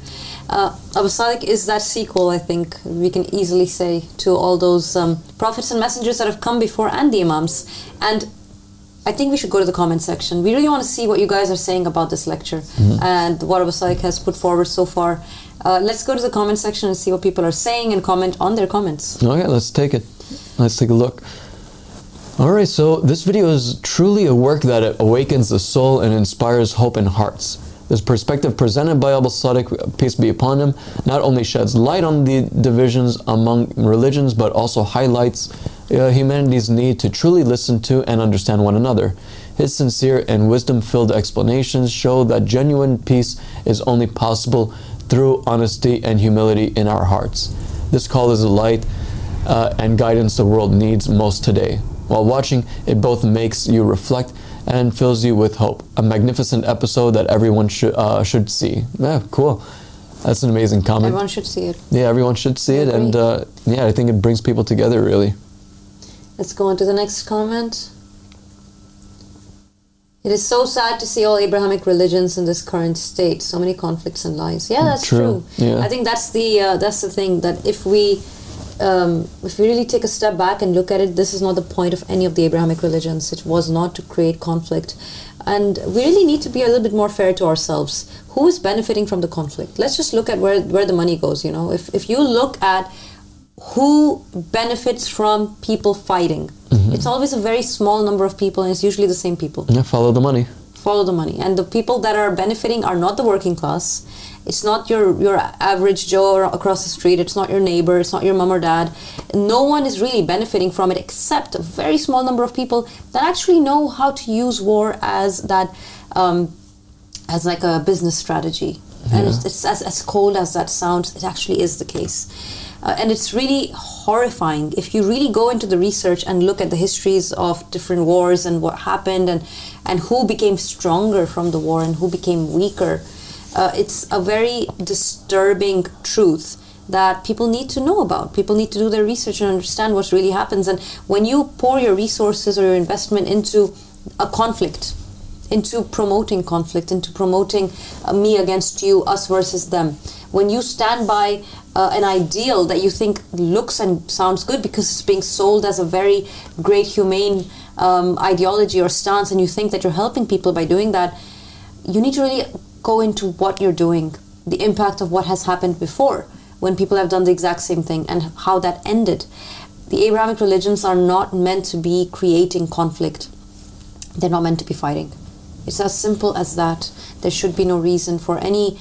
Speaker 1: Abu Salih is that sequel, I think, we can easily say, to all those prophets and messengers that have come before, and the imams. And I think we should go to the comment section. We really want to see what you guys are saying about this lecture and what Abu Salih has put forward so far. Let's go to the comment section and see what people are saying and comment on their comments.
Speaker 2: Okay, let's take it. Let's take a look. All right, so this video is truly a work that awakens the soul and inspires hope in hearts. This perspective presented by Abu Sadiq, peace be upon him, not only sheds light on the divisions among religions, but also highlights humanity's need to truly listen to and understand one another. His sincere and wisdom-filled explanations show that genuine peace is only possible through honesty and humility in our hearts. This call is a light and guidance the world needs most today. While watching, it both makes you reflect and fills you with hope. A magnificent episode that everyone should see. Yeah, cool. That's an amazing comment.
Speaker 1: Everyone should see it.
Speaker 2: Yeah, everyone should see it, and yeah, I think it brings people together, really.
Speaker 1: Let's go on to the next comment. It is so sad to see all Abrahamic religions in this current state. So many conflicts and lies. Yeah, that's true.
Speaker 2: Yeah.
Speaker 1: I think that's the thing, that if we really take a step back and look at it, this is not the point of any of the Abrahamic religions. It was not to create conflict. And we really need to be a little bit more fair to ourselves. Who is benefiting from the conflict? Let's just look at where the money goes, you know. If you look at who benefits from people fighting, it's always a very small number of people, and it's usually the same people.
Speaker 2: Yeah, follow the money.
Speaker 1: Follow the money. And the people that are benefiting are not the working class. It's not your average Joe across the street. It's not your neighbor. It's not your mom or dad. No one is really benefiting from it except a very small number of people that actually know how to use war as that, as like a business strategy. And it's as cold as that sounds, it actually is the case. And it's really horrifying if you really go into the research and look at the histories of different wars and what happened and who became stronger from the war and who became weaker. It's a very disturbing truth that people need to know about. People need to do their research and understand what really happens. And when you pour your resources or your investment into a conflict, into promoting conflict, into promoting me against you, us versus them, when you stand by an ideal that you think looks and sounds good because it's being sold as a very great humane ideology or stance, and you think that you're helping people by doing that, you need to really go into what you're doing, the impact of what has happened before when people have done the exact same thing and how that ended. The Abrahamic religions are not meant to be creating conflict. They're not meant to be fighting. It's as simple as that. There should be no reason for any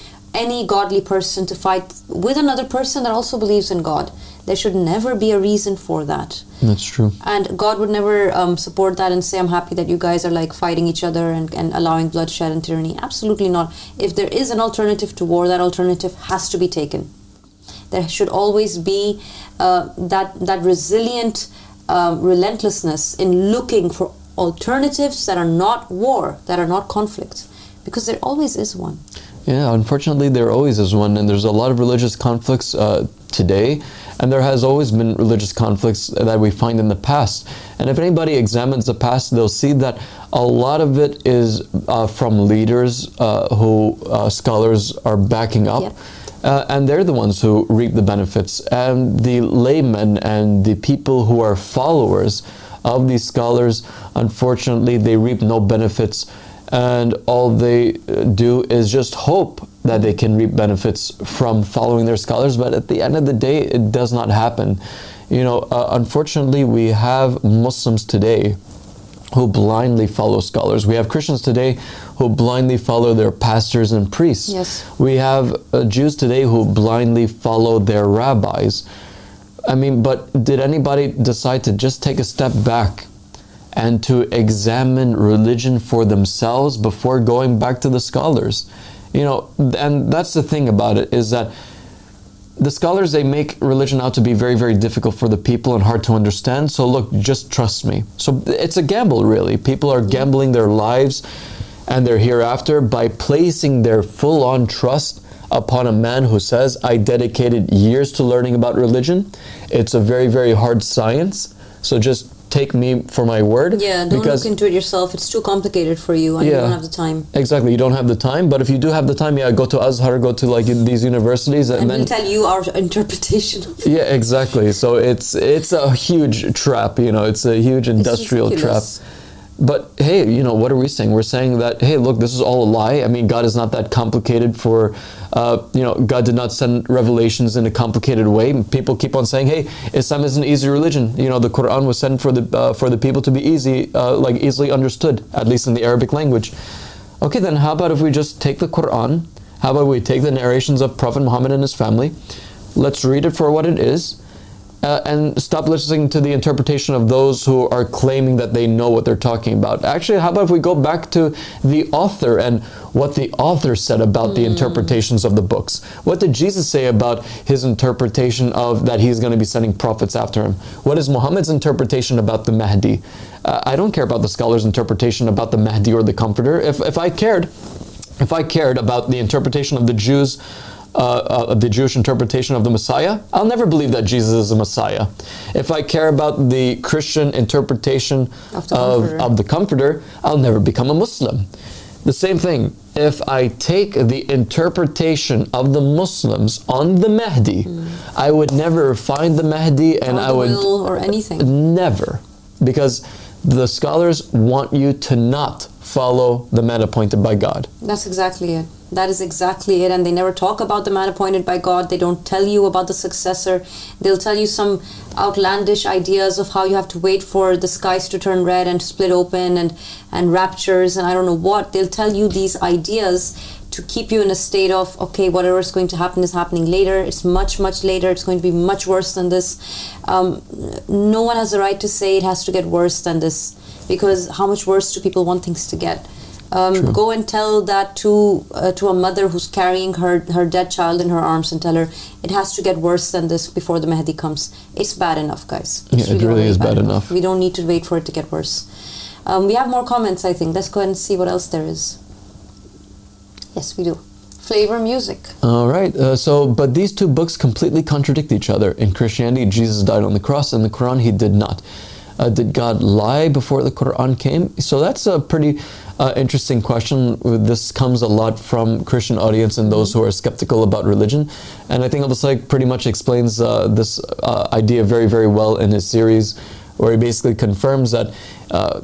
Speaker 1: godly person to fight with another person that also believes in God. There should never be a reason for that.
Speaker 2: That's true.
Speaker 1: And God would never support that and say, I'm happy that you guys are like fighting each other and allowing bloodshed and tyranny. Absolutely not. If there is an alternative to war, that alternative has to be taken. There should always be that resilient relentlessness in looking for alternatives that are not war, that are not conflict, because there always is one.
Speaker 2: Yeah, unfortunately there always is one, and there's a lot of religious conflicts today, and there has always been religious conflicts that we find in the past. And if anybody examines the past, they'll see that a lot of it is from leaders who scholars are backing up. Yep. And they're the ones who reap the benefits. And the laymen and the people who are followers of these scholars, unfortunately, they reap no benefits, and all they do is just hope that they can reap benefits from following their scholars, but at the end of the day, it does not happen. You know, unfortunately, we have Muslims today who blindly follow scholars. We have Christians today who blindly follow their pastors and priests.
Speaker 1: Yes.
Speaker 2: We have Jews today who blindly follow their rabbis. I mean, but did anybody decide to just take a step back and to examine religion for themselves before going back to the scholars? You know, and that's the thing about it, is that the scholars, they make religion out to be very, very difficult for the people and hard to understand. So look, just trust me. So it's a gamble, really. People are gambling their lives and their hereafter by placing their full-on trust upon a man who says, I dedicated years to learning about religion. It's a very, very hard science. So just take me for my word.
Speaker 1: Yeah, don't look into it yourself. It's too complicated for you and you don't have the time.
Speaker 2: Exactly, you don't have the time. But if you do have the time, yeah, go to Azhar, go to like these universities.
Speaker 1: And then we'll tell you our interpretation of it.
Speaker 2: Yeah, exactly. So it's a huge trap, you know, it's a huge industrial trap. But hey, you know, what are we saying? We're saying that, hey, look, this is all a lie. I mean, God is not that complicated for, you know, God did not send revelations in a complicated way. People keep on saying, hey, Islam is an easy religion. You know, the Quran was sent for the people to be easy, like easily understood, at least in the Arabic language. Okay, then how about if we just take the Quran? How about we take the narrations of Prophet Muhammad and his family? Let's read it for what it is. And stop listening to the interpretation of those who are claiming that they know what they're talking about. Actually, how about if we go back to the author and what the author said about the interpretations of the books? What did Jesus say about his interpretation of that he's going to be sending prophets after him? What is Muhammad's interpretation about the Mahdi? I don't care about the scholar's interpretation about the Mahdi or the Comforter. If I cared about the interpretation of the Jews, the Jewish interpretation of the Messiah, I'll never believe that Jesus is the Messiah. If I care about the Christian interpretation of the Comforter, I'll never become a Muslim. The same thing, if I take the interpretation of the Muslims on the Mahdi, I would never find the Mahdi, and I would
Speaker 1: or anything.
Speaker 2: Never, because the scholars want you to not follow the man appointed by God.
Speaker 1: That's exactly it. That is exactly it. And they never talk about the man appointed by God. They don't tell you about the successor. They'll tell you some outlandish ideas of how you have to wait for the skies to turn red and split open and raptures and I don't know what. They'll tell you these ideas to keep you in a state of, okay, whatever is going to happen is happening later. It's much, much later. It's going to be much worse than this. No one has the right to say it has to get worse than this, because how much worse do people want things to get? Go and tell that to a mother who's carrying her dead child in her arms and tell her it has to get worse than this before the Mahdi comes. It's bad enough, guys. It's
Speaker 2: it really is bad enough.
Speaker 1: We don't need to wait for it to get worse. We have more comments, I think. Let's go ahead and see what else there is. Yes, we do. Flavor music.
Speaker 2: All right. But these two books completely contradict each other. In Christianity, Jesus died on the cross. In the Quran, he did not. Did God lie before the Quran came? So that's a pretty interesting question. This comes a lot from Christian audience and those who are skeptical about religion. And I think Al-Basai pretty much explains this idea very, very well in his series, where he basically confirms that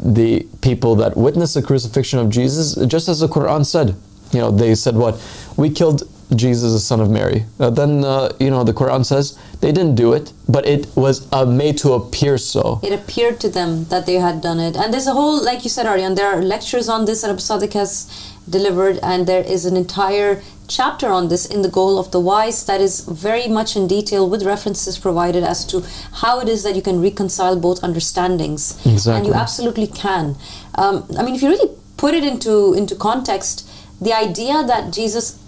Speaker 2: the people that witnessed the crucifixion of Jesus, just as the Quran said, they said what? We killed Jesus, the son of Mary. Then the Quran says they didn't do it, but it was made to appear so.
Speaker 1: It appeared to them that they had done it. And there's a whole, like you said, Aryan, there are lectures on this that Abu Sadiq has delivered, and there is an entire chapter on this in The Goal of the Wise that is very much in detail with references provided as to how it is that you can reconcile both understandings.
Speaker 2: Exactly.
Speaker 1: And you absolutely can. If you really put it into context, the idea that Jesus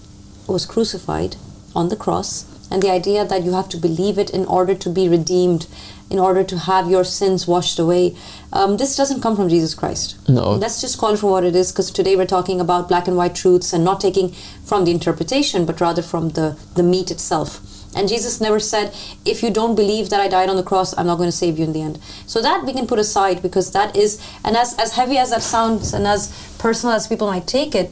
Speaker 1: was crucified on the cross, and the idea that you have to believe it in order to be redeemed, in order to have your sins washed away, this doesn't come from Jesus Christ.
Speaker 2: No.
Speaker 1: Let's just call it for what it is, because today we're talking about black and white truths and not taking from the interpretation, but rather from the meat itself. And Jesus never said, if you don't believe that I died on the cross, I'm not going to save you in the end. So that we can put aside, because that is, and as heavy as that sounds and as personal as people might take it,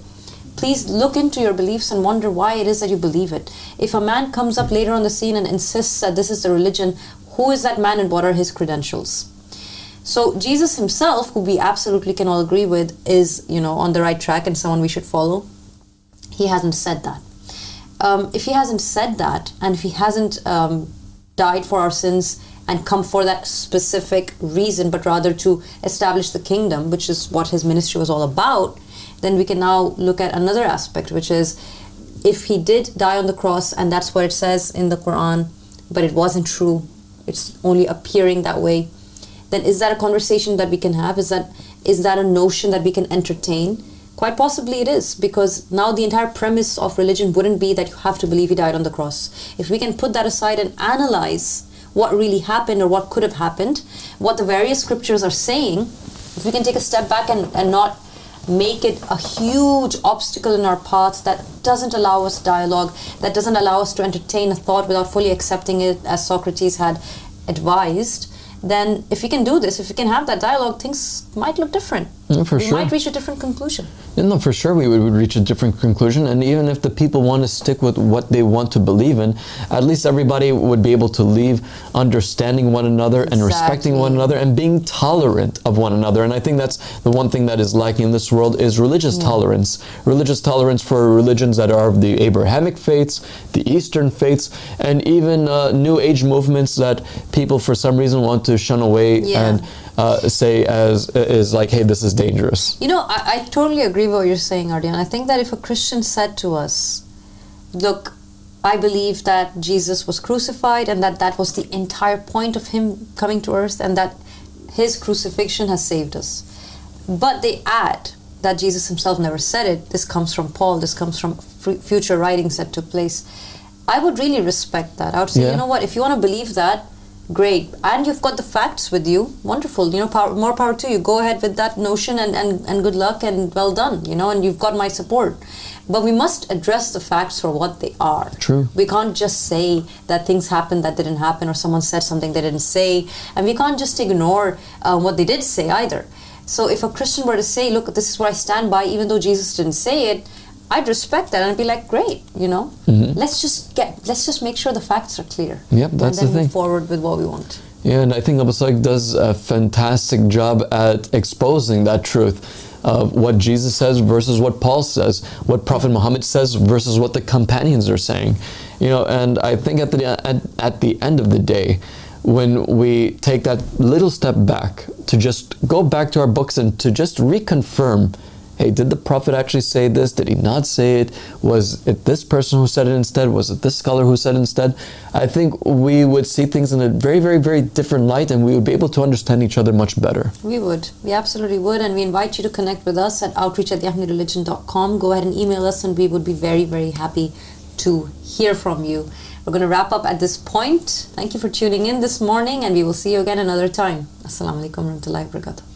Speaker 1: please look into your beliefs and wonder why it is that you believe it. If a man comes up later on the scene and insists that this is the religion, who is that man and what are his credentials? So Jesus himself, who we absolutely can all agree with, is on the right track and someone we should follow. He hasn't said that. If he hasn't said that, and if he hasn't died for our sins and come for that specific reason, but rather to establish the kingdom, which is what his ministry was all about, then we can now look at another aspect, which is, if he did die on the cross, and that's what it says in the Quran, but it wasn't true, it's only appearing that way, then is that a conversation that we can have? Is that a notion that we can entertain? Quite possibly it is, because now the entire premise of religion wouldn't be that you have to believe he died on the cross. If we can put that aside and analyze what really happened or what could have happened, what the various scriptures are saying, if we can take a step back and not make it a huge obstacle in our paths that doesn't allow us dialogue, that doesn't allow us to entertain a thought without fully accepting it as Socrates had advised, then if we can do this, if we can have that dialogue, things might look different. We might reach a different conclusion.
Speaker 2: No, for sure we would reach a different conclusion. And even if the people want to stick with what they want to believe in, at least everybody would be able to leave understanding one another and respecting one another and being tolerant of one another. And I think that's the one thing that is lacking in this world is religious tolerance. Religious tolerance for religions that are of the Abrahamic faiths, the Eastern faiths, and even New Age movements that people for some reason want to shun away and say is like, hey, this is dangerous.
Speaker 1: You know, I totally agree with what you're saying, Ardian. I think that if a Christian said to us, look, I believe that Jesus was crucified and that was the entire point of him coming to earth and that his crucifixion has saved us. But they add that Jesus himself never said it. This comes from Paul. This comes from future writings that took place. I would really respect that. I would say, you know what, if you want to believe that, great. And you've got the facts with you. Wonderful. You know, more power to you. Go ahead with that notion and good luck and well done, you know, and you've got my support. But we must address the facts for what they are.
Speaker 2: True.
Speaker 1: We can't just say that things happened that didn't happen or someone said something they didn't say. And we can't just ignore what they did say either. So if a Christian were to say, look, this is what I stand by, even though Jesus didn't say it, I'd respect that and I'd be like, great, you know, let's just make sure the facts are clear.
Speaker 2: Yep, that's
Speaker 1: and
Speaker 2: the
Speaker 1: then
Speaker 2: thing.
Speaker 1: Move forward with what we want.
Speaker 2: Yeah, and I think Abu Saik does a fantastic job at exposing that truth of what Jesus says versus what Paul says, what Prophet Muhammad says versus what the companions are saying. You know, and I think at the end of the day, when we take that little step back to just go back to our books and to just reconfirm, hey, did the Prophet actually say this? Did he not say it? Was it this person who said it instead? Was it this scholar who said it instead? I think we would see things in a very, very, very different light and we would be able to understand each other much better.
Speaker 1: We would. We absolutely would. And we invite you to connect with us at outreach@theahmadiyareligion.com. Go ahead and email us and we would be very, very happy to hear from you. We're going to wrap up at this point. Thank you for tuning in this morning and we will see you again another time. Assalamu alaikum warahmatullahi wabarakatuh.